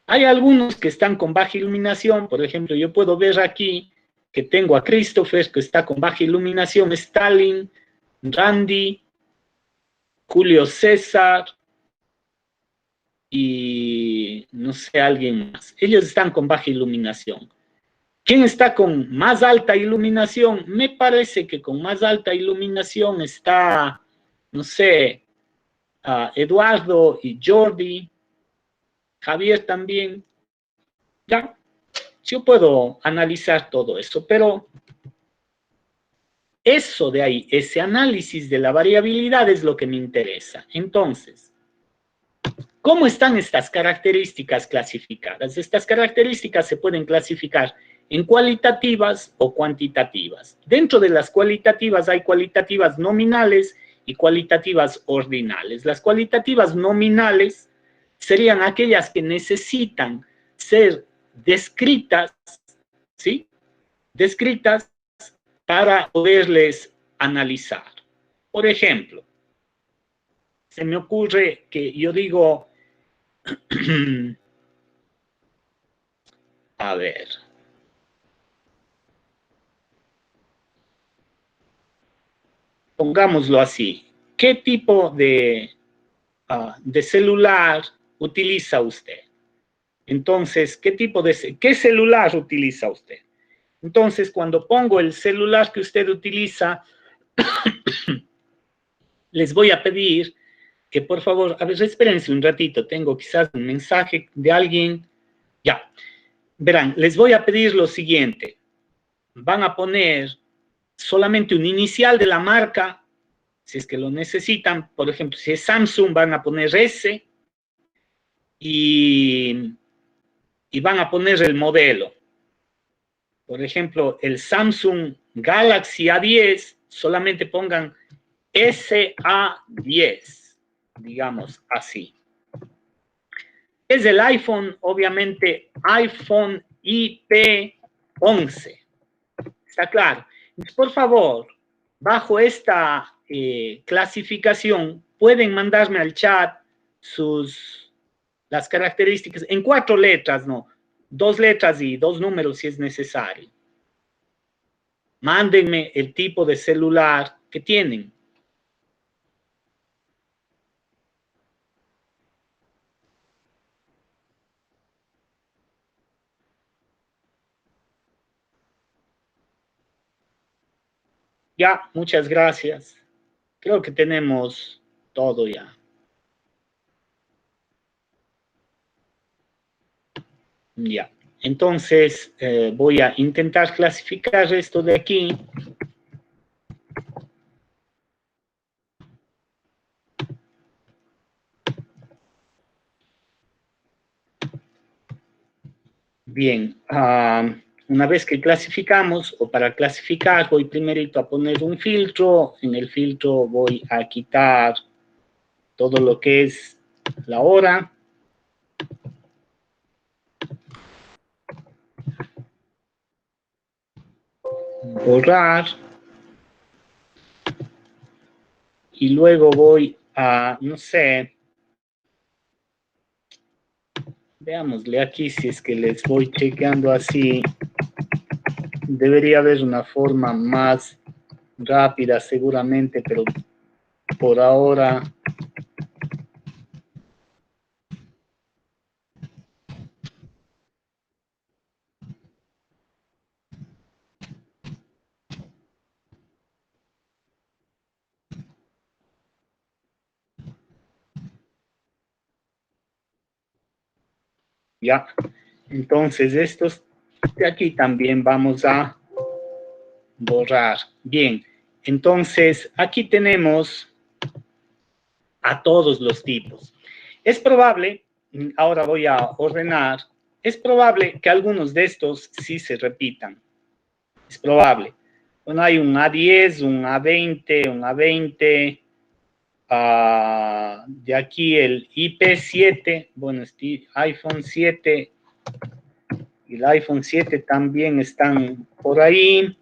Hay algunos que están con baja iluminación. Por ejemplo, yo puedo ver aquí que tengo a Christopher, que está con baja iluminación, Stalin, Randy, Julio César y no sé, alguien más. Ellos están con baja iluminación. ¿Quién está con más alta iluminación? Me parece que con más alta iluminación está, no sé, Eduardo y Jordi, Javier también. Ya, yo puedo analizar todo eso, pero eso de ahí, ese análisis de la variabilidad es lo que me interesa. Entonces, ¿cómo están estas características clasificadas? Estas características se pueden clasificar en cualitativas o cuantitativas. Dentro de las cualitativas hay cualitativas nominales y cualitativas ordinales. Las cualitativas nominales serían aquellas que necesitan ser descritas, ¿sí? Descritas para poderles analizar. Por ejemplo, se me ocurre que yo digo, a ver, pongámoslo así, ¿qué tipo de celular utiliza usted? Entonces, ¿qué celular utiliza usted? Entonces, cuando pongo el celular que usted utiliza, les voy a pedir que por favor, a ver, espérense un ratito, tengo quizás un mensaje de alguien. Ya, verán, les voy a pedir lo siguiente. Van a poner solamente un inicial de la marca, si es que lo necesitan. Por ejemplo, si es Samsung, van a poner S y van a poner el modelo. Por ejemplo, el Samsung Galaxy A10, solamente pongan SA10, digamos así. Es el iPhone, obviamente, iPhone IP11. ¿Está claro? Entonces, por favor, bajo esta clasificación, pueden mandarme al chat las características en 4 letras, no, 2 letras y 2 números si es necesario. Mándenme el tipo de celular que tienen. Ya, muchas gracias. Creo que tenemos todo ya. Ya. Entonces, voy a intentar clasificar esto de aquí. Bien, una vez que clasificamos, o para clasificar, voy primerito a poner un filtro. En el filtro voy a quitar todo lo que es la hora. Borrar. Y luego voy a, no sé, veámosle aquí si es que les voy chequeando así. Debería haber una forma más rápida seguramente, pero por ahora ya. Entonces estos de aquí también vamos a borrar. Bien, entonces aquí tenemos a todos los tipos. Es probable, ahora voy a ordenar, es probable que algunos de estos sí se repitan. Es probable. Bueno, hay un A10, un A20, un A20, de aquí el IP7, bueno, este iPhone 7 y el iPhone 7 también están por ahí.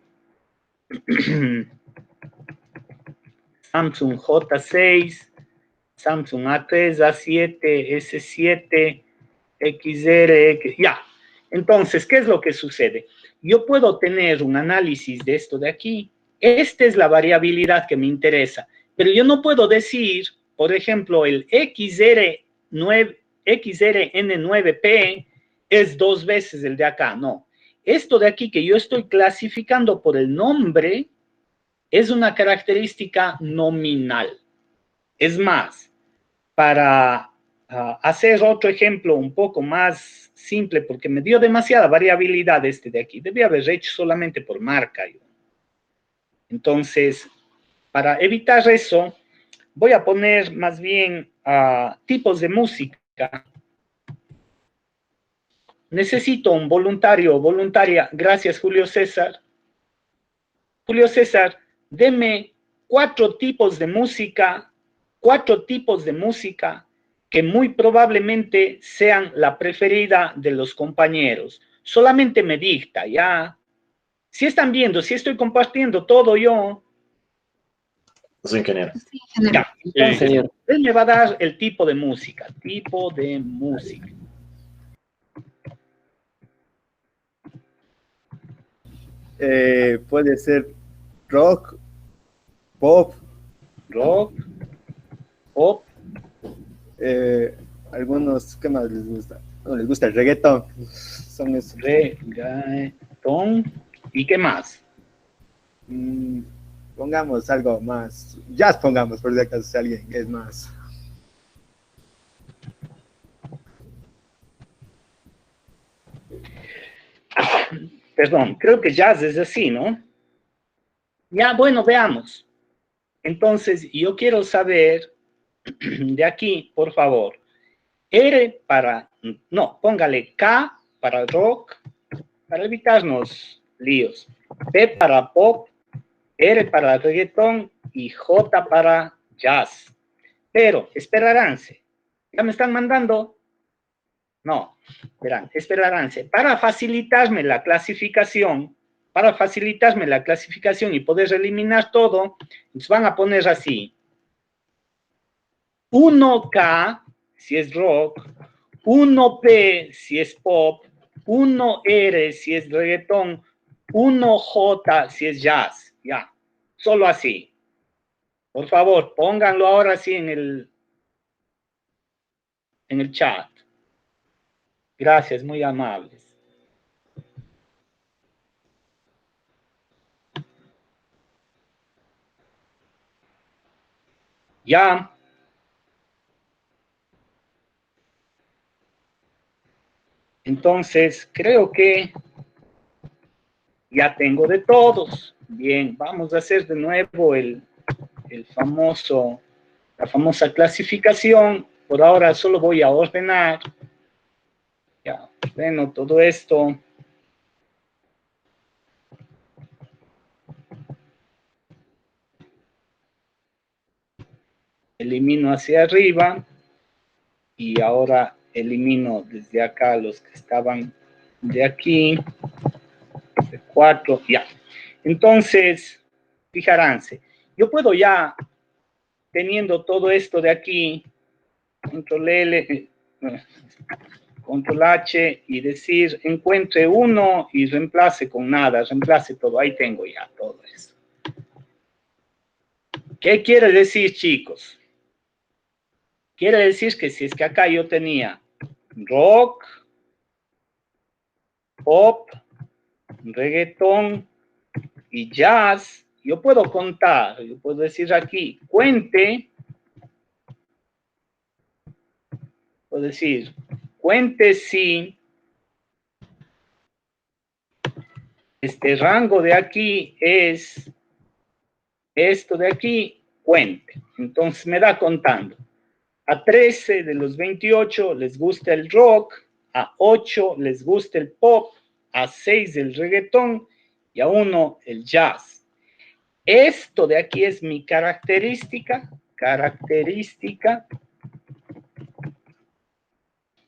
Samsung J6, Samsung A3, A7, S7, XR, ya. Entonces, ¿qué es lo que sucede? Yo puedo tener un análisis de esto de aquí. Esta es la variabilidad que me interesa. Pero yo no puedo decir, por ejemplo, el XRN9P es 2 veces el de acá. No. Esto de aquí que yo estoy clasificando por el nombre es una característica nominal. Es más, para hacer otro ejemplo un poco más simple, porque me dio demasiada variabilidad este de aquí, debía haber hecho solamente por marca. Entonces, para evitar eso, voy a poner más bien tipos de música. Necesito un voluntario o voluntaria. Gracias, Julio César. Julio César, deme 4 tipos de música, 4 tipos de música que muy probablemente sean la preferida de los compañeros. Solamente me dicta, ¿ya? Si están viendo, si estoy compartiendo todo yo. Sí, ingeniero. Ya, entonces, él me va a dar el tipo de música. Tipo de música. Puede ser rock, pop. Rock, pop. Algunos, ¿qué más les gusta? No les gusta el reggaetón. Son esos. Reggaetón. ¿Y qué más? Pongamos algo más. Jazz pongamos, por si acaso si alguien es más. Perdón, creo que jazz es así, ¿no? Ya, bueno, veamos. Entonces, yo quiero saber de aquí, por favor. R para, no, póngale K para rock, para evitarnos líos. P para pop, R para reggaetón y J para jazz. Pero, esperaránse. ¿Ya me están mandando? No, verán, esperaránse. Para facilitarme la clasificación y poder eliminar todo, nos van a poner así. 1K, si es rock, 1P, si es pop, 1R, si es reggaetón, 1J si es jazz, ya. Solo así. Por favor, pónganlo ahora sí en el chat. Gracias, muy amables. Ya. Entonces, creo que ya tengo de todos. Bien, vamos a hacer de nuevo la famosa clasificación. Por ahora solo voy a ordenar. Ya, ordeno todo esto. Elimino hacia arriba. Y ahora elimino desde acá los que estaban de aquí. De 4, ya. Entonces, fijaránse, yo puedo ya, teniendo todo esto de aquí, control L, control H, y decir, encuentre 1 y reemplace con nada, reemplace todo, ahí tengo ya todo eso. ¿Qué quiere decir, chicos? Quiere decir que si es que acá yo tenía rock, pop, reggaetón y jazz, yo puedo contar, yo puedo decir aquí, cuente, puedo decir, cuente si este rango de aquí es esto de aquí, cuente. Entonces me da contando. A 13 de los 28 les gusta el rock, a 8 les gusta el pop, a 6 el reggaetón y a 1 el jazz. Esto de aquí es mi característica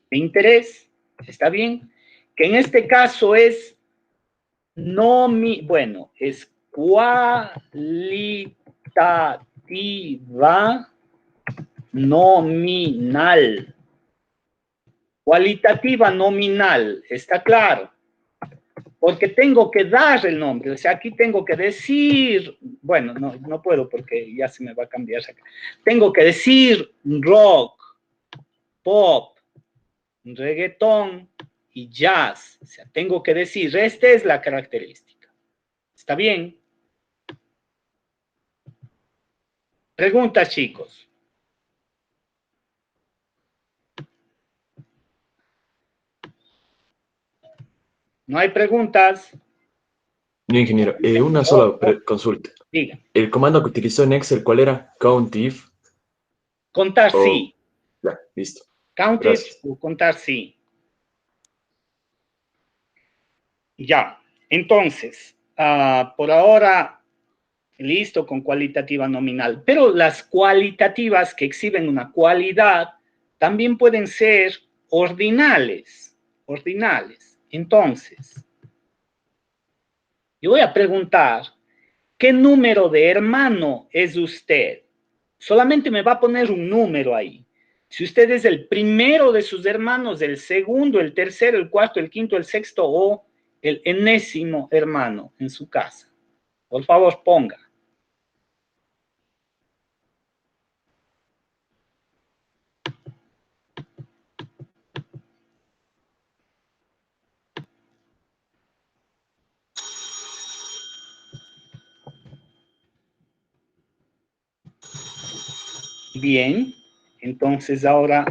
de interés, ¿está bien? Que en este caso es es cualitativa nominal. Cualitativa nominal, ¿está claro? Porque tengo que dar el nombre, o sea, aquí tengo que decir, bueno, no puedo porque ya se me va a cambiar acá. Tengo que decir rock, pop, reggaetón y jazz. O sea, tengo que decir, esta es la característica. ¿Está bien? Preguntas, chicos. ¿No hay preguntas? No, ingeniero. Una sola consulta. Diga. El comando que utilizó en Excel, ¿cuál era? Count if. Contar sí. Ya, listo. Count if o contar sí. Ya. Entonces, por ahora, listo con cualitativa nominal. Pero las cualitativas que exhiben una cualidad también pueden ser ordinales. Ordinales. Entonces, yo voy a preguntar, ¿qué número de hermano es usted? Solamente me va a poner un número ahí. Si usted es el primero de sus hermanos, el segundo, el tercero, el cuarto, el quinto, el sexto o el enésimo hermano en su casa. Por favor, ponga. Bien, entonces ahora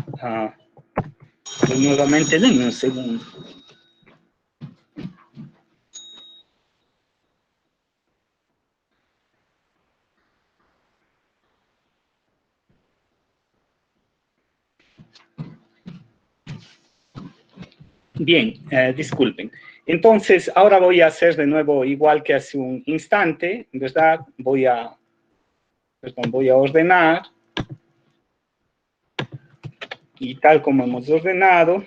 nuevamente denme un segundo. Bien, disculpen. Entonces, ahora voy a hacer de nuevo igual que hace un instante, ¿verdad? Voy a ordenar. Y tal como hemos ordenado,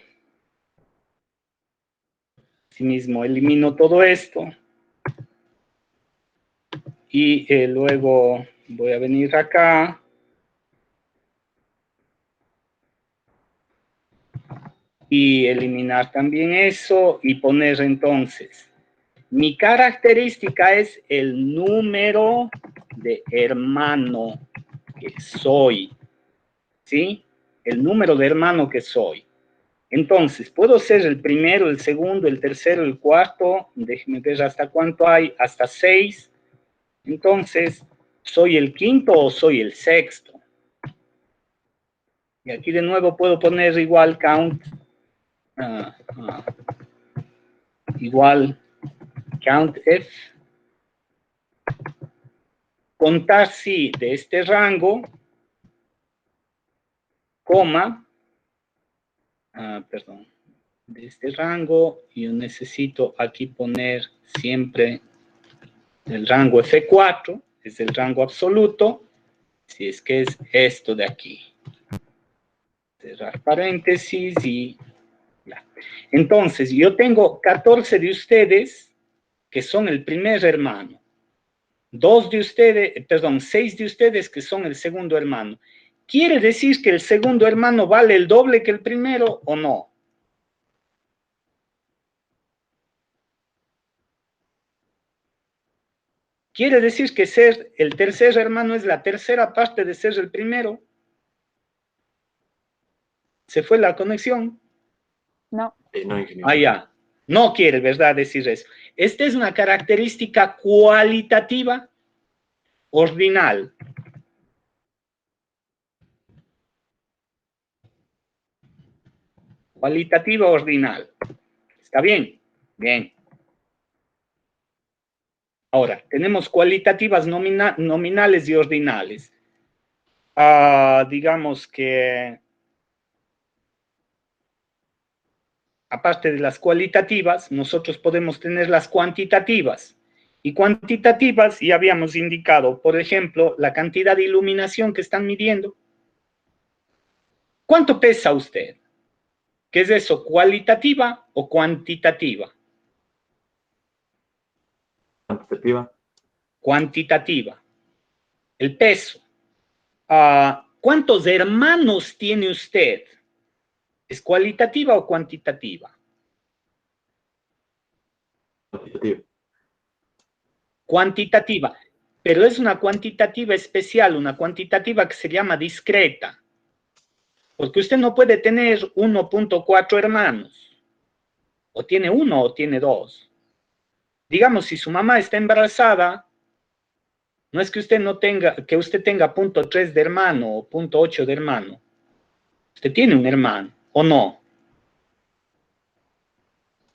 asimismo elimino todo esto. Y luego voy a venir acá. Y eliminar también eso y poner entonces Mi característica es el número de hermano que soy, ¿sí? El número de hermano que soy. Entonces, puedo ser el primero, el segundo, el tercero, el cuarto, déjenme ver hasta cuánto hay, hasta 6. Entonces, ¿soy el quinto o soy el sexto? Y aquí de nuevo puedo poner igual count, igual count F. Contar sí de este rango, coma, perdón, de este rango, yo necesito aquí poner siempre el rango F4, es el rango absoluto, si es que es esto de aquí. Cerrar paréntesis y ya. Entonces, yo tengo 14 de ustedes que son el primer hermano. 6 de ustedes que son el segundo hermano. ¿Quiere decir que el segundo hermano vale el doble que el primero o no? ¿Quiere decir que ser el tercer hermano es la tercera parte de ser el primero? ¿Se fue la conexión? No. No, ingeniero. Ah, ya. No quiere, ¿verdad?, decir eso. Esta es una característica cualitativa ordinal. Cualitativa ordinal. ¿Está bien? Bien. Ahora, tenemos cualitativas nominales y ordinales. Digamos que, aparte de las cualitativas, nosotros podemos tener las cuantitativas. Y cuantitativas ya habíamos indicado, por ejemplo, la cantidad de iluminación que están midiendo. ¿Cuánto pesa usted? ¿Qué es eso? ¿Cualitativa o cuantitativa? Cuantitativa. Cuantitativa. El peso. ¿Cuántos hermanos tiene usted? ¿Es cualitativa o cuantitativa? Cuantitativa. Cuantitativa. Pero es una cuantitativa especial, una cuantitativa que se llama discreta. Porque usted no puede tener 1.4 hermanos. O tiene 1 o tiene 2. Digamos, si su mamá está embarazada, no es que usted tenga 0.3 de hermano o 0.8 de hermano. Usted tiene un hermano, ¿o no?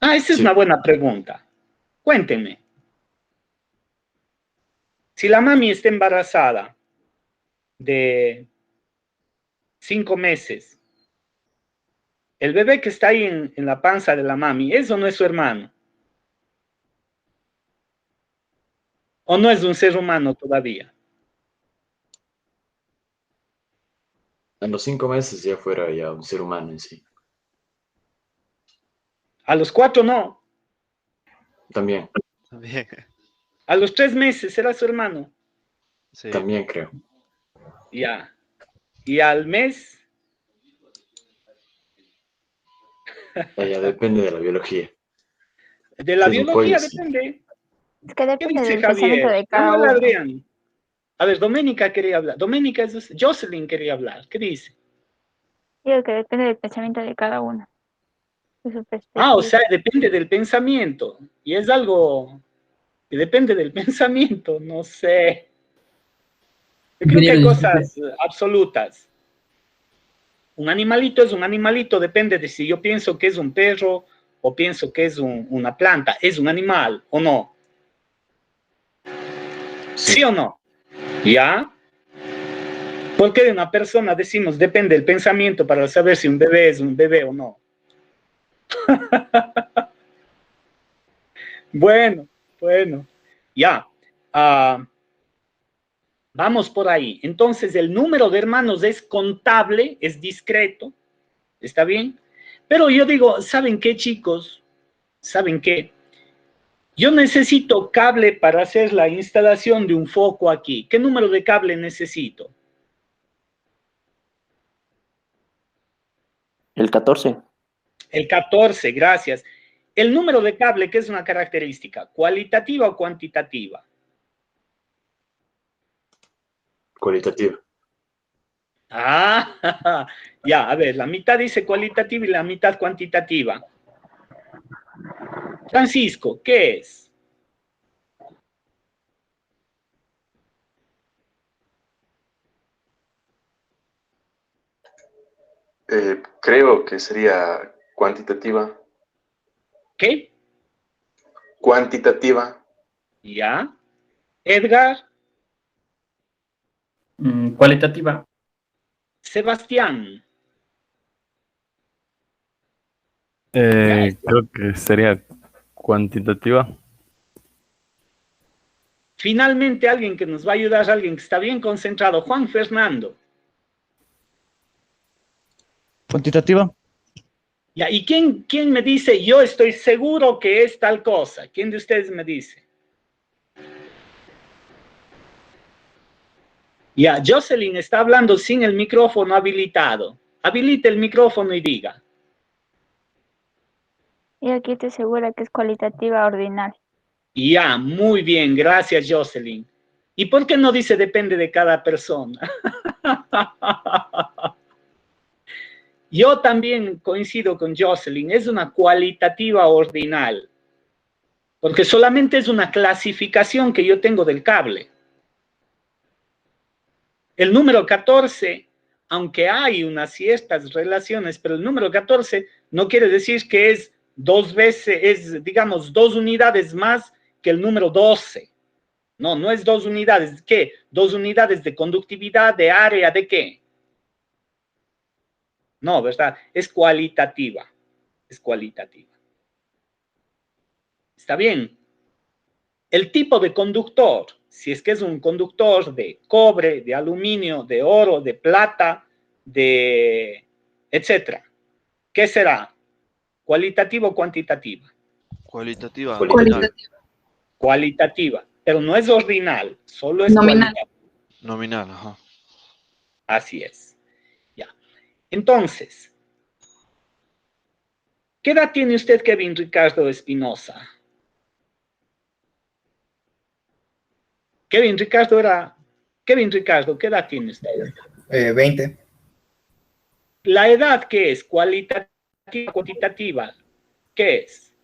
Esa es Sí. una buena pregunta. Cuéntenme. Si la mami está embarazada de 5 meses, el bebé que está ahí en la panza de la mami, ¿eso no es su hermano? ¿O no es un ser humano todavía? En los 5 meses ya fuera ya un ser humano en sí. A los 4 no. También, También. A los 3 meses era su hermano. Sí. también creo. Ya. Y al mes, Ya depende de la biología. de la Si es un biología pollo, sí. depende. Es que ¿Qué depende dice del pensamiento Javier? de cada Hola, uno. Adrián. A ver, Doménica quería hablar. Doménica es Jocelyn quería hablar. ¿Qué dice? Digo que depende del pensamiento de cada uno. De su O perspectiva. sea, depende del pensamiento. Y es algo que depende del pensamiento, no sé. Yo creo que hay cosas absolutas. Un animalito es un animalito, depende de si yo pienso que es un perro o pienso que es una planta. ¿Es un animal o no? ¿Sí o no? ¿Ya? ¿Por qué de una persona decimos depende del pensamiento para saber si un bebé es un bebé o no? Bueno, ya. Vamos por ahí. Entonces, el número de hermanos es contable, es discreto, ¿está bien? Pero yo digo, ¿saben qué, chicos? ¿Saben qué? Yo necesito cable para hacer la instalación de un foco aquí. ¿Qué número de cable necesito? El 14. El 14, gracias. El número de cable, ¿qué es una característica? ¿Cualitativa o cuantitativa? Cualitativa. Ah, ya, a ver, la mitad dice cualitativa y la mitad cuantitativa. Francisco, ¿qué es? Creo que sería cuantitativa. ¿Qué? Cuantitativa. Ya. Edgar, Cualitativa. Sebastián. Creo que sería cuantitativa. Finalmente alguien que nos va a ayudar, alguien que está bien concentrado. Juan Fernando. Cuantitativa. Ya, ¿y quién me dice, yo estoy seguro que es tal cosa? ¿Quién de ustedes me dice? Ya, Jocelyn está hablando sin el micrófono habilitado. Habilite el micrófono y diga. Y aquí estoy segura que es cualitativa ordinal. Ya, muy bien, gracias Jocelyn. ¿Y por qué no dice depende de cada persona? Yo también coincido con Jocelyn, es una cualitativa ordinal, porque solamente es una clasificación que yo tengo del cable. El número 14, aunque hay unas ciertas relaciones, pero el número 14 no quiere decir que es dos veces, es, digamos, 2 unidades más que el número 12. No, no es 2 unidades. ¿Qué? 2 unidades de conductividad, de área, ¿de qué? No, ¿verdad? Es cualitativa. Es cualitativa. ¿Está bien? El tipo de conductor, si es que es un conductor de cobre, de aluminio, de oro, de plata, de etcétera, ¿qué será? ¿Cualitativa o cuantitativa? Cualitativa. Cualitativa, pero no es ordinal, solo es Nominal. cualitativa. Nominal, ajá. Así es. Ya. Entonces, ¿qué edad tiene usted, Kevin Ricardo Espinosa? Kevin Ricardo, ¿qué edad tiene usted? 20. ¿La edad qué es? ¿Cualitativa o cuantitativa? ¿Qué es?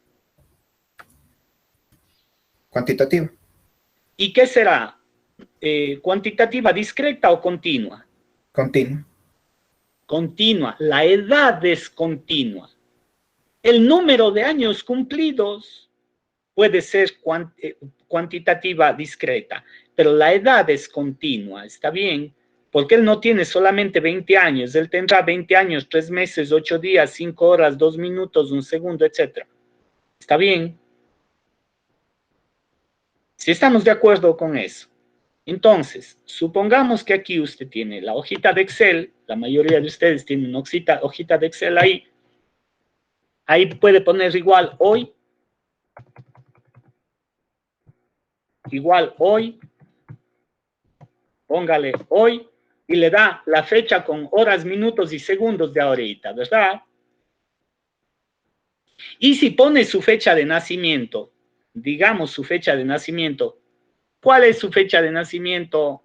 Cuantitativa. ¿Y qué será? ¿Cuantitativa discreta o continua? Continua. Continua. La edad es continua. El número de años cumplidos puede ser cuantitativa discreta, pero la edad es continua, ¿está bien? Porque él no tiene solamente 20 años, él tendrá 20 años, 3 meses, 8 días, 5 horas, 2 minutos, 1 segundo, etc. ¿Está bien? Si estamos de acuerdo con eso. Entonces, supongamos que aquí usted tiene la hojita de Excel, la mayoría de ustedes tienen una hojita de Excel ahí. Ahí puede poner igual hoy, póngale hoy, y le da la fecha con horas, minutos y segundos de ahorita, ¿verdad? Y si pone su fecha de nacimiento, digamos su fecha de nacimiento, ¿cuál es su fecha de nacimiento,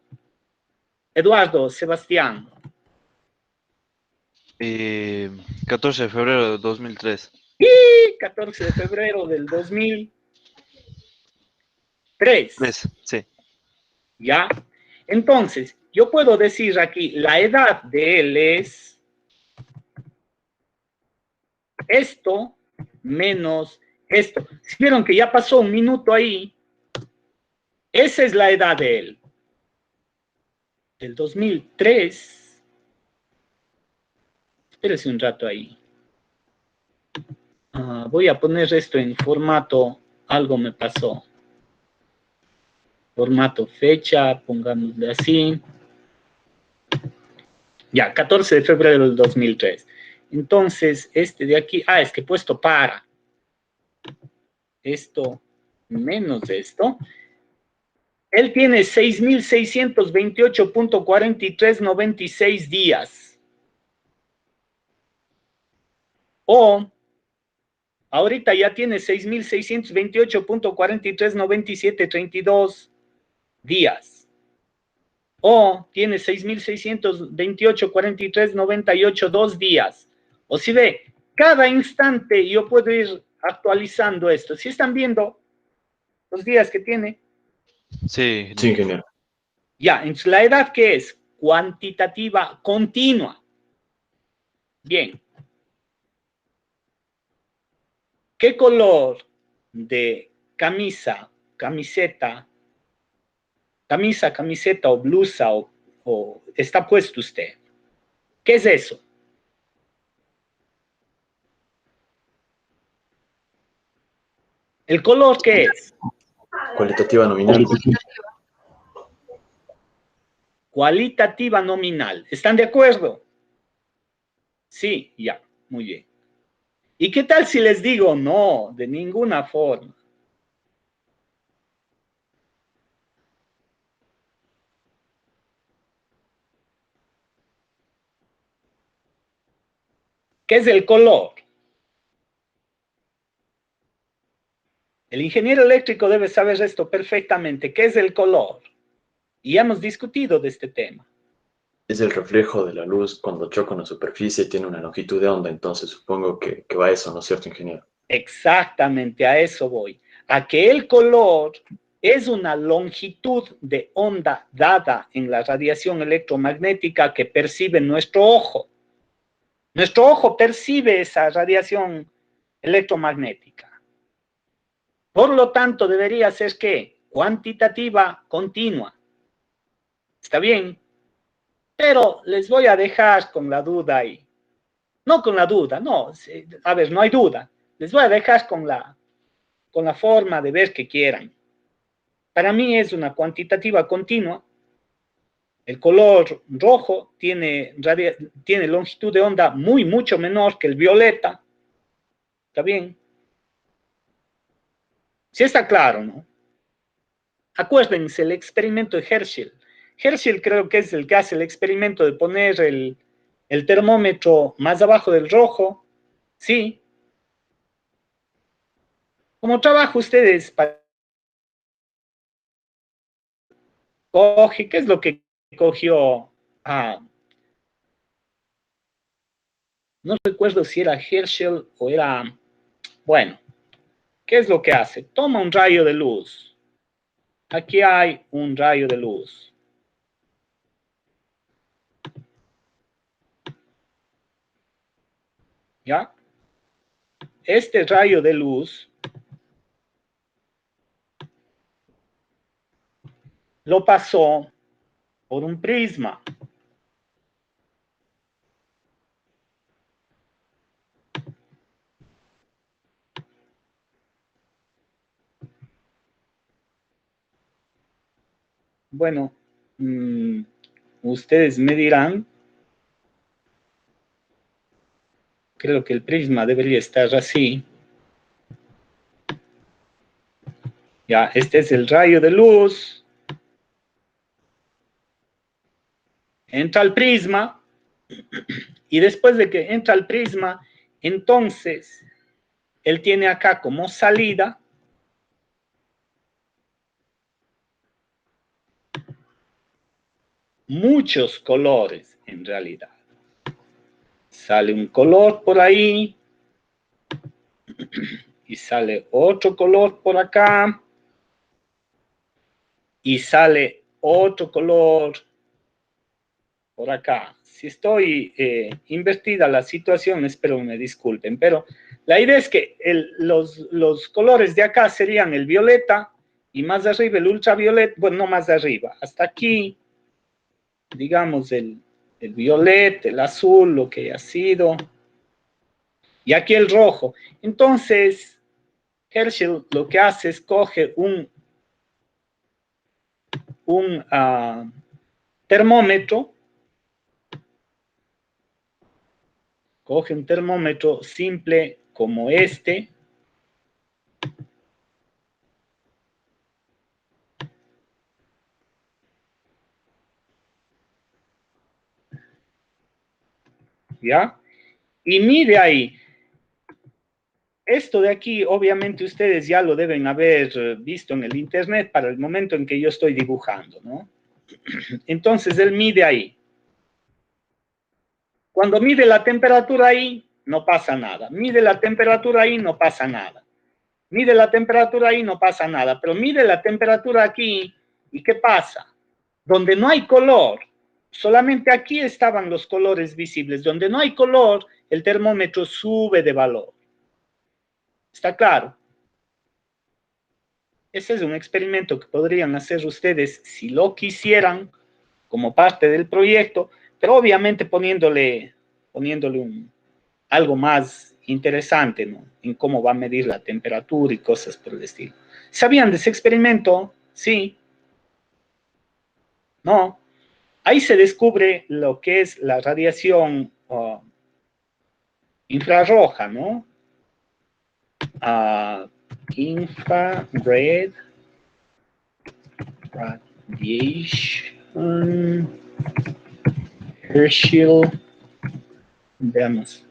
Eduardo, Sebastián? 14 de febrero de 2003. Y 14 de febrero del 2003. Sí. ¿Ya? Entonces, yo puedo decir aquí, la edad de él es esto menos esto. Si vieron que ya pasó 1 minuto ahí, esa es la edad de él. Del 2003. Espérese un rato ahí. Voy a poner esto en formato, algo me pasó. Formato fecha, pongámosle así. Ya, 14 de febrero del 2003. Entonces, este de aquí, es que he puesto para. Esto menos esto. Él tiene 6.628.4396 días. O, ahorita ya tiene 6.628.439732 días. O tiene 6.628.4398 2 días. O si ve, cada instante yo puedo ir actualizando esto. ¿Sí están viendo los días que tiene? Sí, Sí, ingeniero. Ya, entonces la edad, ¿qué es? Cuantitativa continua. Bien. ¿Qué color de camisa, camiseta o blusa o está puesto usted? ¿Qué es eso? ¿El color qué es? Cualitativa nominal. Cualitativa nominal. ¿Están de acuerdo? Sí, ya, muy bien. ¿Y qué tal si les digo no, de ninguna forma? ¿Qué es el color? El ingeniero eléctrico debe saber esto perfectamente. ¿Qué es el color? Y hemos discutido de este tema. Es el reflejo de la luz cuando choca una superficie, tiene una longitud de onda, entonces supongo que va a eso, ¿no es cierto, ingeniero? Exactamente, a eso voy. A que el color es una longitud de onda dada en la radiación electromagnética que percibe nuestro ojo. Nuestro ojo percibe esa radiación electromagnética. Por lo tanto, debería ser ¿qué? Cuantitativa continua. ¿Está bien? Pero les voy a dejar con la duda ahí. No con la duda, no. A ver, no hay duda. Les voy a dejar con la forma de ver que quieran. Para mí es una cuantitativa continua. El color rojo tiene longitud de onda mucho menor que el violeta. ¿Está bien? Sí está claro, ¿no? Acuérdense el experimento de Herschel. Herschel creo que es el que hace el experimento de poner el termómetro más abajo del rojo. Sí. ¿Cómo trabajan ustedes para coge? ¿Qué es lo que cogió? No recuerdo si era Herschel o era... Bueno, ¿qué es lo que hace? Toma un rayo de luz. Aquí hay un rayo de luz. ¿Ya? Este rayo de luz lo pasó por un prisma. Bueno, ustedes me dirán, creo que el prisma debería estar así. Ya, este es el rayo de luz. Entra al prisma y después de que entra al prisma, entonces él tiene acá como salida muchos colores en realidad. Sale un color por ahí y sale otro color por acá y sale otro color por acá. Si estoy invertida la situación, espero que me disculpen, pero la idea es que los colores de acá serían el violeta y más arriba el ultravioleta, bueno, no más arriba, hasta aquí, digamos el violeta, el azul, lo que haya sido, y aquí el rojo. Entonces, Herschel lo que hace es coge un termómetro, coge un termómetro simple como este, ¿ya? Y mide ahí. Esto de aquí, obviamente, ustedes ya lo deben haber visto en el internet para el momento en que yo estoy dibujando, ¿no? Entonces, él mide ahí. Cuando mide la temperatura ahí, no pasa nada. Mide la temperatura ahí, no pasa nada. Mide la temperatura ahí, no pasa nada. Pero mide la temperatura aquí, ¿y qué pasa? Donde no hay color, solamente aquí estaban los colores visibles. Donde no hay color, el termómetro sube de valor. ¿Está claro? Ese es un experimento que podrían hacer ustedes si lo quisieran como parte del proyecto, pero obviamente poniéndole algo más interesante, ¿no? En cómo va a medir la temperatura y cosas por el estilo. ¿Sabían de ese experimento? Sí. No. Ahí se descubre lo que es la radiación infrarroja, ¿no? Infrared radiation, Herschel, veamos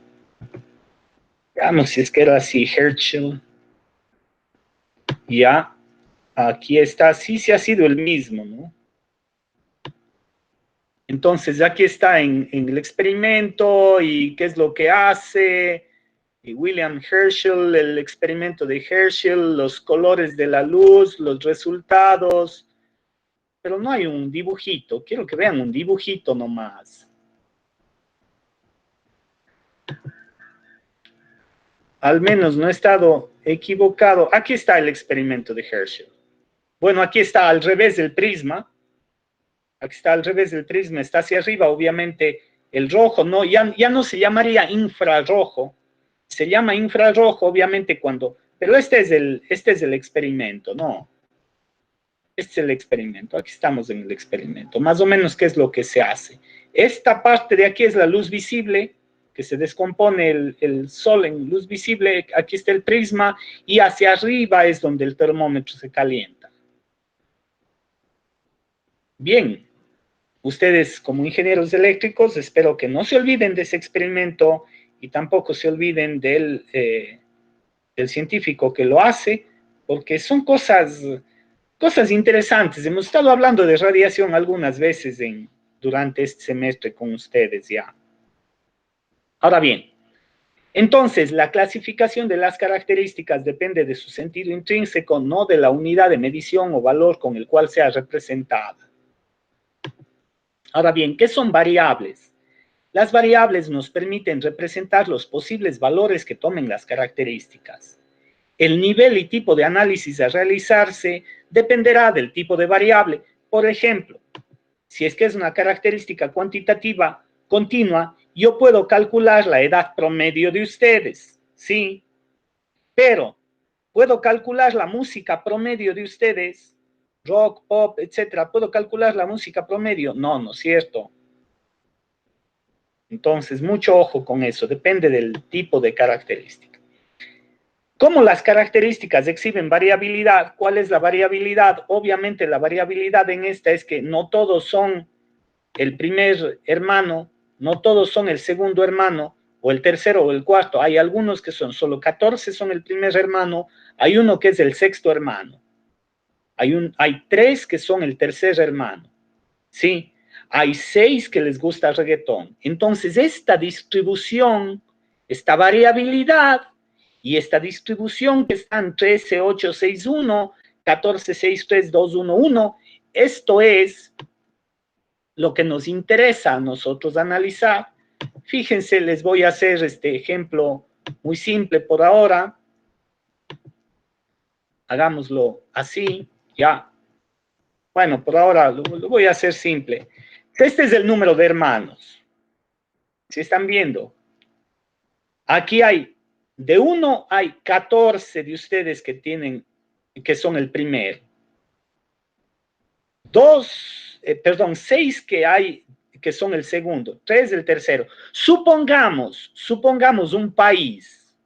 si es que era así, Herschel, ya, aquí está, sí ha sido el mismo, ¿no? Entonces, aquí está en el experimento y qué es lo que hace, y William Herschel, el experimento de Herschel, los colores de la luz, los resultados, pero no hay un dibujito. Quiero que vean un dibujito nomás. Al menos no he estado equivocado. Aquí está el experimento de Herschel. Bueno, aquí está al revés del prisma. Aquí está al revés del prisma, está hacia arriba, obviamente el rojo, no, ya no se llamaría infrarrojo. Se llama infrarrojo, obviamente, pero este es el experimento, ¿no? Este es el experimento, aquí estamos en el experimento. Más o menos, ¿qué es lo que se hace? Esta parte de aquí es la luz visible, que se descompone el sol en luz visible, aquí está el prisma, y hacia arriba es donde el termómetro se calienta. Bien, ustedes como ingenieros eléctricos, espero que no se olviden de ese experimento, y tampoco se olviden del científico que lo hace, porque son cosas interesantes. Hemos estado hablando de radiación algunas veces durante este semestre con ustedes ya. Ahora bien, entonces la clasificación de las características depende de su sentido intrínseco, no de la unidad de medición o valor con el cual sea representada. Ahora bien, ¿qué son variables? Las variables nos permiten representar los posibles valores que tomen las características. El nivel y tipo de análisis a realizarse dependerá del tipo de variable. Por ejemplo, si es que es una característica cuantitativa continua, yo puedo calcular la edad promedio de ustedes, ¿sí? Pero, ¿puedo calcular la música promedio de ustedes? Rock, pop, etcétera. ¿Puedo calcular la música promedio? No, no es cierto. Entonces, mucho ojo con eso, depende del tipo de característica. ¿Cómo las características exhiben variabilidad? ¿Cuál es la variabilidad? Obviamente la variabilidad en esta es que no todos son el primer hermano, no todos son el segundo hermano, o el tercero o el cuarto. Hay algunos que solo 14 son el primer hermano, hay uno que es el sexto hermano. Hay 3 que son el tercer hermano, ¿sí? Hay 6 que les gusta el reggaetón. Entonces, esta distribución, esta variabilidad y esta distribución que están 13, 8, 6, 1, 14, 6, 3, 2, 1, 1, esto es lo que nos interesa a nosotros analizar. Fíjense, les voy a hacer este ejemplo muy simple por ahora. Hagámoslo así, ya. Bueno, por ahora lo voy a hacer simple. Este es el número de hermanos. ¿Sí están viendo? Aquí de 1 hay 14 de ustedes que son el primero. 6 que son el segundo. 3 el tercero. Supongamos un país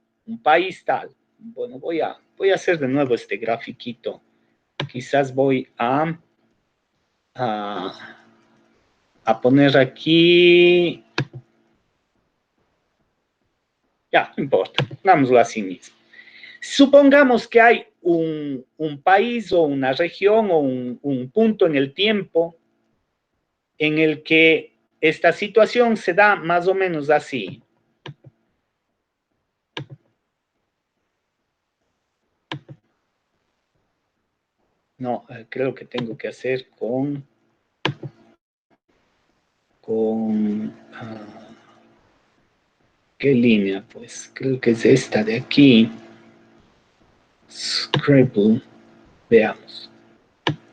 tal. Bueno, voy a hacer de nuevo este grafiquito. Quizás voy a poner aquí. Ya, no importa. Hagámoslo así mismo. Supongamos que hay un país o una región o un punto en el tiempo en el que esta situación se da más o menos así. No, creo que tengo que hacer con ¿qué línea? Pues creo que es esta de aquí. Scribble. Veamos.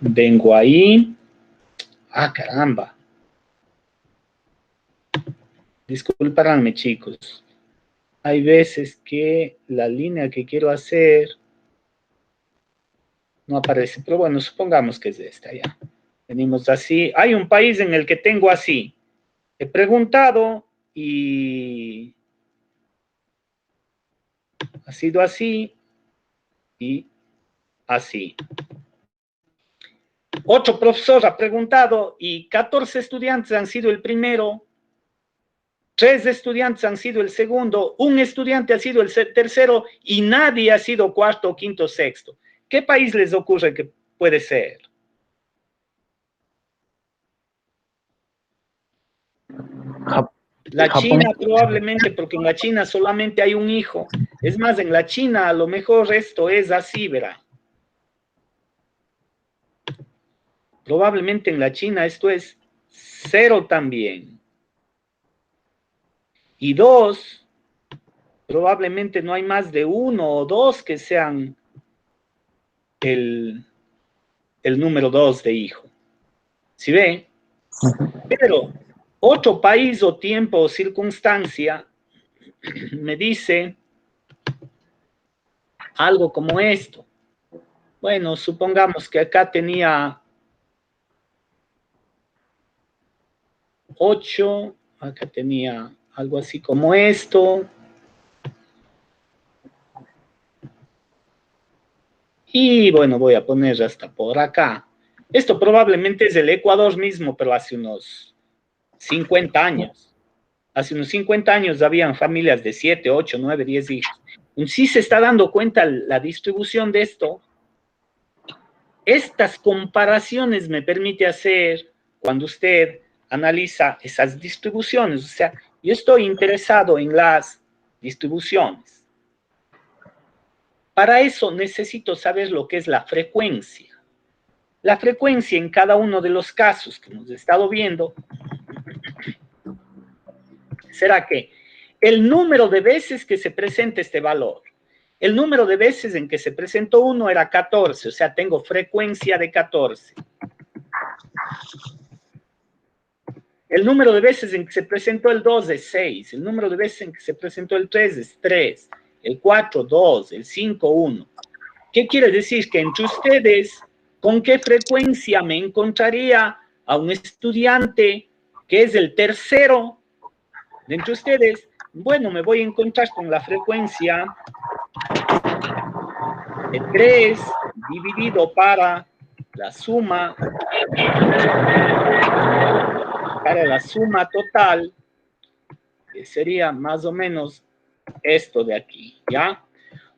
Vengo ahí. Ah, caramba. Disculpadme, chicos. Hay veces que la línea que quiero hacer no aparece, pero bueno, supongamos que es esta ya. Venimos así. Hay un país en el que tengo así. He preguntado y ha sido así y así. Otro profesor ha preguntado y 14 estudiantes han sido el primero, 3 estudiantes han sido el segundo, un estudiante ha sido el tercero y nadie ha sido cuarto, quinto, sexto. ¿Qué país les ocurre que puede ser? La China probablemente, porque en la China solamente hay un hijo. Es más, en la China a lo mejor esto es así, verá. Probablemente en la China esto es 0 también. Y 2, probablemente no hay más de 1 o 2 que sean el número 2 de hijo. ¿Sí ve? Pero otro país o tiempo o circunstancia me dice algo como esto. Bueno, supongamos que acá tenía 8, acá tenía algo así como esto. Y bueno, voy a poner hasta por acá. Esto probablemente es el Ecuador mismo, pero hace unos 50 años. Hace unos 50 años habían familias de 7, 8, 9, 10 hijos. Sí se está dando cuenta la distribución de esto. Estas comparaciones me permite hacer cuando usted analiza esas distribuciones. O sea, yo estoy interesado en las distribuciones. Para eso necesito saber lo que es la frecuencia. La frecuencia en cada uno de los casos que hemos estado viendo será que el número de veces que se presenta este valor, el número de veces en que se presentó 1 era 14, o sea, tengo frecuencia de 14. El número de veces en que se presentó el 2 es 6, el número de veces en que se presentó el 3 es 3, el 4, 2, el 5, 1. ¿Qué quiere decir? Que entre ustedes, ¿con qué frecuencia me encontraría a un estudiante que es el tercero de entre ustedes? Bueno, me voy a encontrar con la frecuencia de 3 dividido para la suma total, que sería más o menos esto de aquí, ¿ya?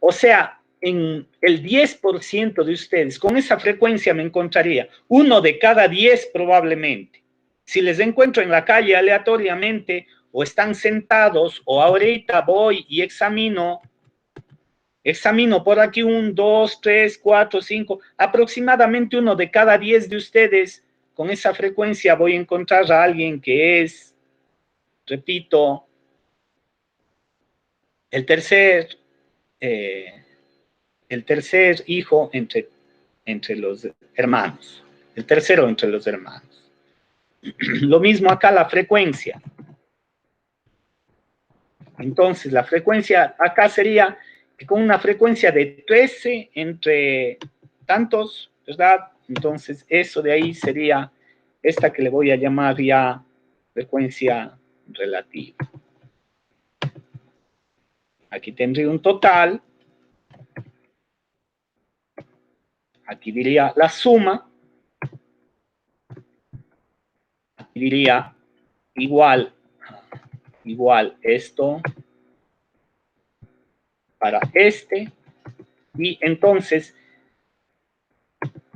O sea, en el 10% de ustedes, con esa frecuencia me encontraría 1 de cada 10 probablemente. Si les encuentro en la calle aleatoriamente, o están sentados, o ahorita voy y examino por aquí 1, 2, 3, 4, 5, aproximadamente 1 de cada 10 de ustedes, con esa frecuencia voy a encontrar a alguien que es, repito, el tercer hijo entre los hermanos, el tercero entre los hermanos. Lo mismo acá la frecuencia. Entonces, la frecuencia acá sería que con una frecuencia de 13 entre tantos, ¿verdad? Entonces, eso de ahí sería esta que le voy a llamar ya frecuencia relativa. Aquí tendría un total. Aquí diría la suma. Aquí diría igual esto para este Y entonces,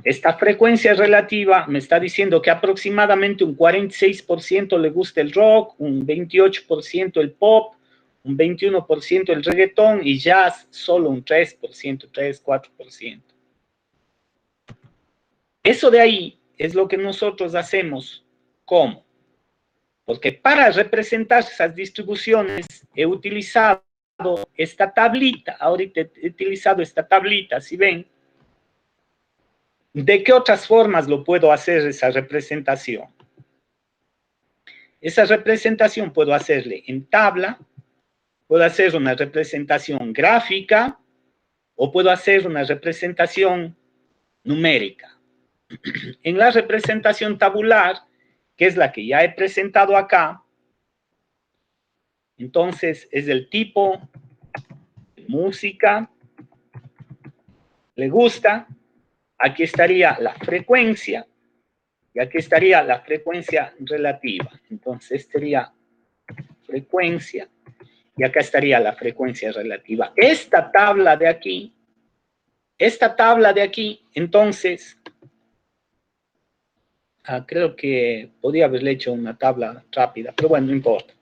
esta frecuencia relativa me está diciendo que aproximadamente un 46% le gusta el rock, un 28% el pop, un 21% el reggaetón y jazz solo un 3%, 4%. Eso de ahí es lo que nosotros hacemos. ¿Cómo? Porque para representar esas distribuciones he utilizado esta tablita. Ahorita he utilizado esta tablita, si ven. ¿De qué otras formas lo puedo hacer esa representación? Esa representación puedo hacerle en tabla, puedo hacer una representación gráfica o puedo hacer una representación numérica. En la representación tabular, que es la que ya he presentado acá, entonces es el tipo de música, le gusta, aquí estaría la frecuencia, y aquí estaría la frecuencia relativa. Entonces sería frecuencia, y acá estaría la frecuencia relativa. Esta tabla de aquí, entonces, creo que podía haberle hecho una tabla rápida, pero bueno, no importa.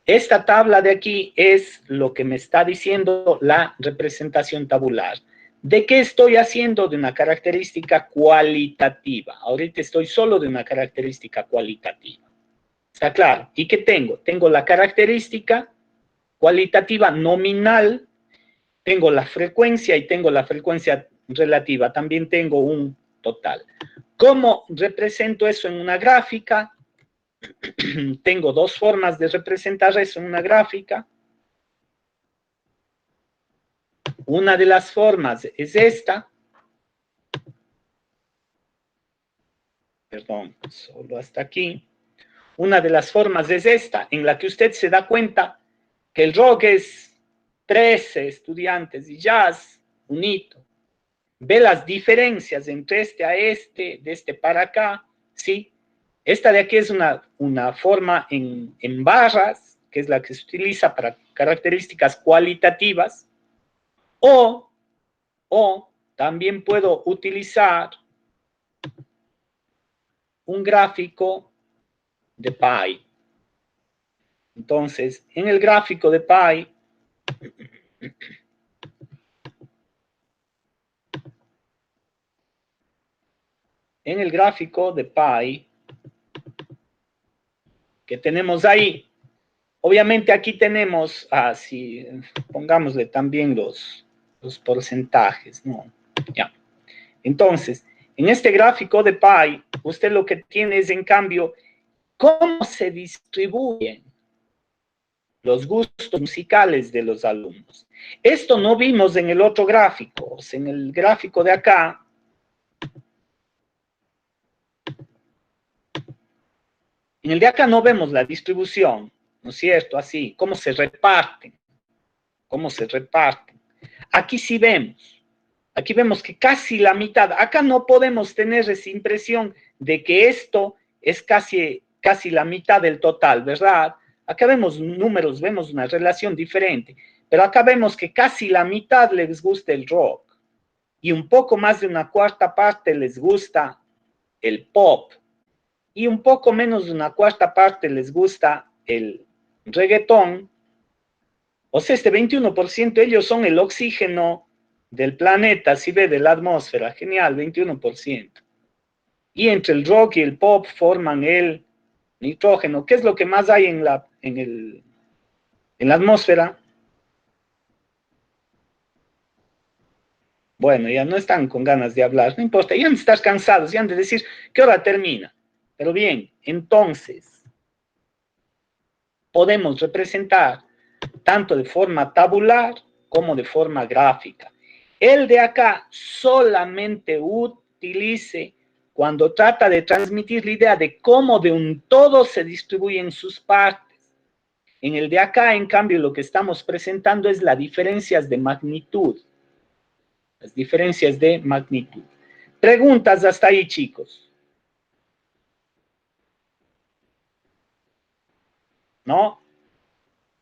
Esta tabla de aquí es lo que me está diciendo la representación tabular. ¿De qué estoy haciendo? De una característica cualitativa. Ahorita estoy solo de una característica cualitativa. ¿Está claro? ¿Y qué tengo? Tengo la característica cualitativa nominal, tengo la frecuencia y tengo la frecuencia relativa. También tengo un total. ¿Cómo represento eso en una gráfica? Tengo dos formas de representar eso en una gráfica. Una de las formas es esta. Perdón, solo hasta aquí. Una de las formas es esta, en la que usted se da cuenta que el rock es 13 estudiantes y jazz, un hito. Ve las diferencias entre este a este, de este para acá, ¿sí? Esta de aquí es una forma en barras, que es la que se utiliza para características cualitativas, o también puedo utilizar un gráfico de pie. Entonces, en el gráfico de pie, que tenemos ahí, obviamente aquí tenemos, si pongámosle también los porcentajes, ¿no? Ya. Entonces, en este gráfico de pie, usted lo que tiene es, en cambio, cómo se distribuyen los gustos musicales de los alumnos. Esto no vimos en el otro gráfico, o sea, en el gráfico de acá. En el de acá no vemos la distribución, ¿no es cierto? Así, cómo se reparten. Aquí sí vemos. Aquí vemos que casi la mitad. Acá no podemos tener esa impresión de que esto es casi la mitad del total, ¿verdad? Acá vemos números, vemos una relación diferente. Pero acá vemos que casi la mitad les gusta el rock. Y un poco más de una cuarta parte les gusta el pop. Y un poco menos de una cuarta parte les gusta el reggaetón. O sea, este 21%, ellos son el oxígeno del planeta, si ve, de la atmósfera. Genial, 21%. Y entre el rock y el pop forman el nitrógeno. ¿Qué es lo que más hay en la atmósfera? Bueno, ya no están con ganas de hablar, no importa, ya han de estar cansados, ya han de decir qué hora termina. Pero bien, entonces, podemos representar tanto de forma tabular como de forma gráfica. El de acá solamente utilice cuando trata de transmitir la idea de cómo de un todo se distribuyen sus partes. En el de acá, en cambio, lo que estamos presentando es las diferencias de magnitud. Las diferencias de magnitud. ¿Preguntas hasta ahí, chicos? ¿No?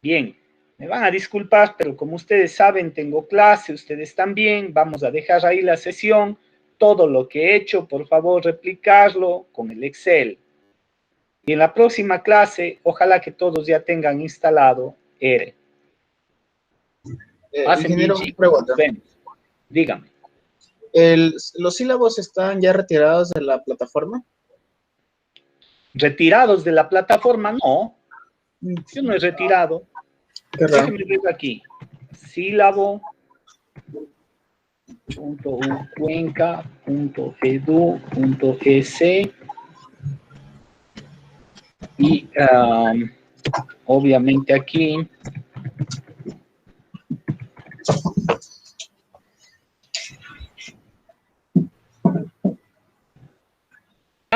Bien. Me van a disculpar, pero como ustedes saben, tengo clase, ustedes también. Vamos a dejar ahí la sesión. Todo lo que he hecho, por favor, replicarlo con el Excel. Y en la próxima clase, ojalá que todos ya tengan instalado R. Ingeniero, bien, chicos. pregunta. Nos vemos. Dígame. ¿Los sílabos están ya retirados de la plataforma? ¿Retirados de la plataforma? No. Yo no he retirado. Qué raro. Déjenme ver aquí. Sílabo. .ucuenca.edu.es y obviamente aquí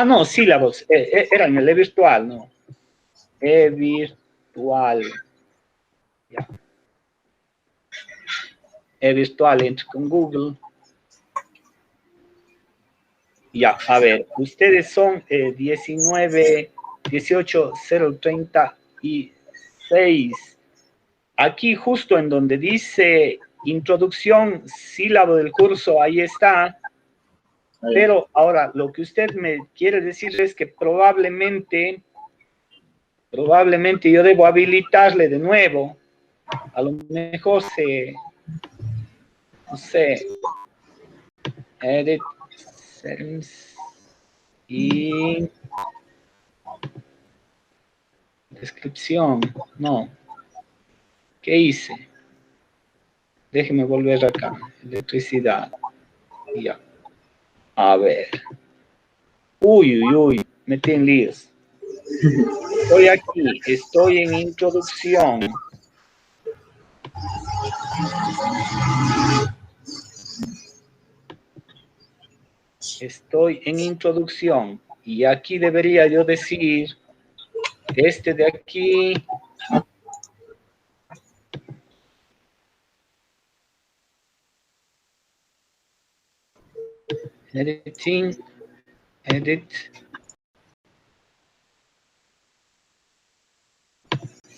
no, sílabos, era en el e-virtual, no, e-virtual, ya. E-virtual, entro con Google. Ya, a ver, ustedes son 18.036. Aquí justo en donde dice introducción, sílabo del curso, ahí está. Pero ahora, lo que usted me quiere decir es que probablemente yo debo habilitarle de nuevo. A lo mejor no sé, edit, settings, y descripción, no. ¿Qué hice? Déjeme volver acá, electricidad, ya. A ver. Uy, metí en líos. Estoy aquí, estoy en introducción. Estoy en introducción. Y aquí debería yo decir, este de aquí. Editing, edit,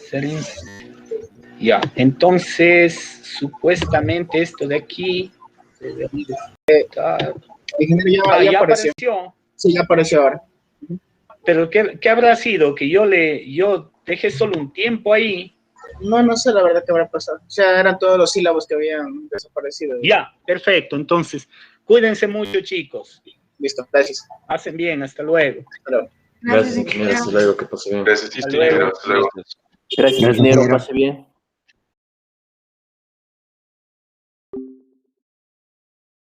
settings, ya, entonces, supuestamente esto de aquí, debería estar. Ingeniero, ya apareció. Sí, ya apareció ahora. Pero, ¿qué habrá sido? Que yo dejé solo un tiempo ahí. No sé la verdad qué habrá pasado. O sea, eran todos los sílabos que habían desaparecido. Ya, perfecto, entonces, cuídense mucho, chicos. Listo, gracias. Hacen bien, hasta luego. Hasta luego. Gracias, ingeniero. Hasta luego, que pase bien. Gracias, Hasta luego. ingeniero. Hasta luego. Gracias, ingeniero. Pase bien.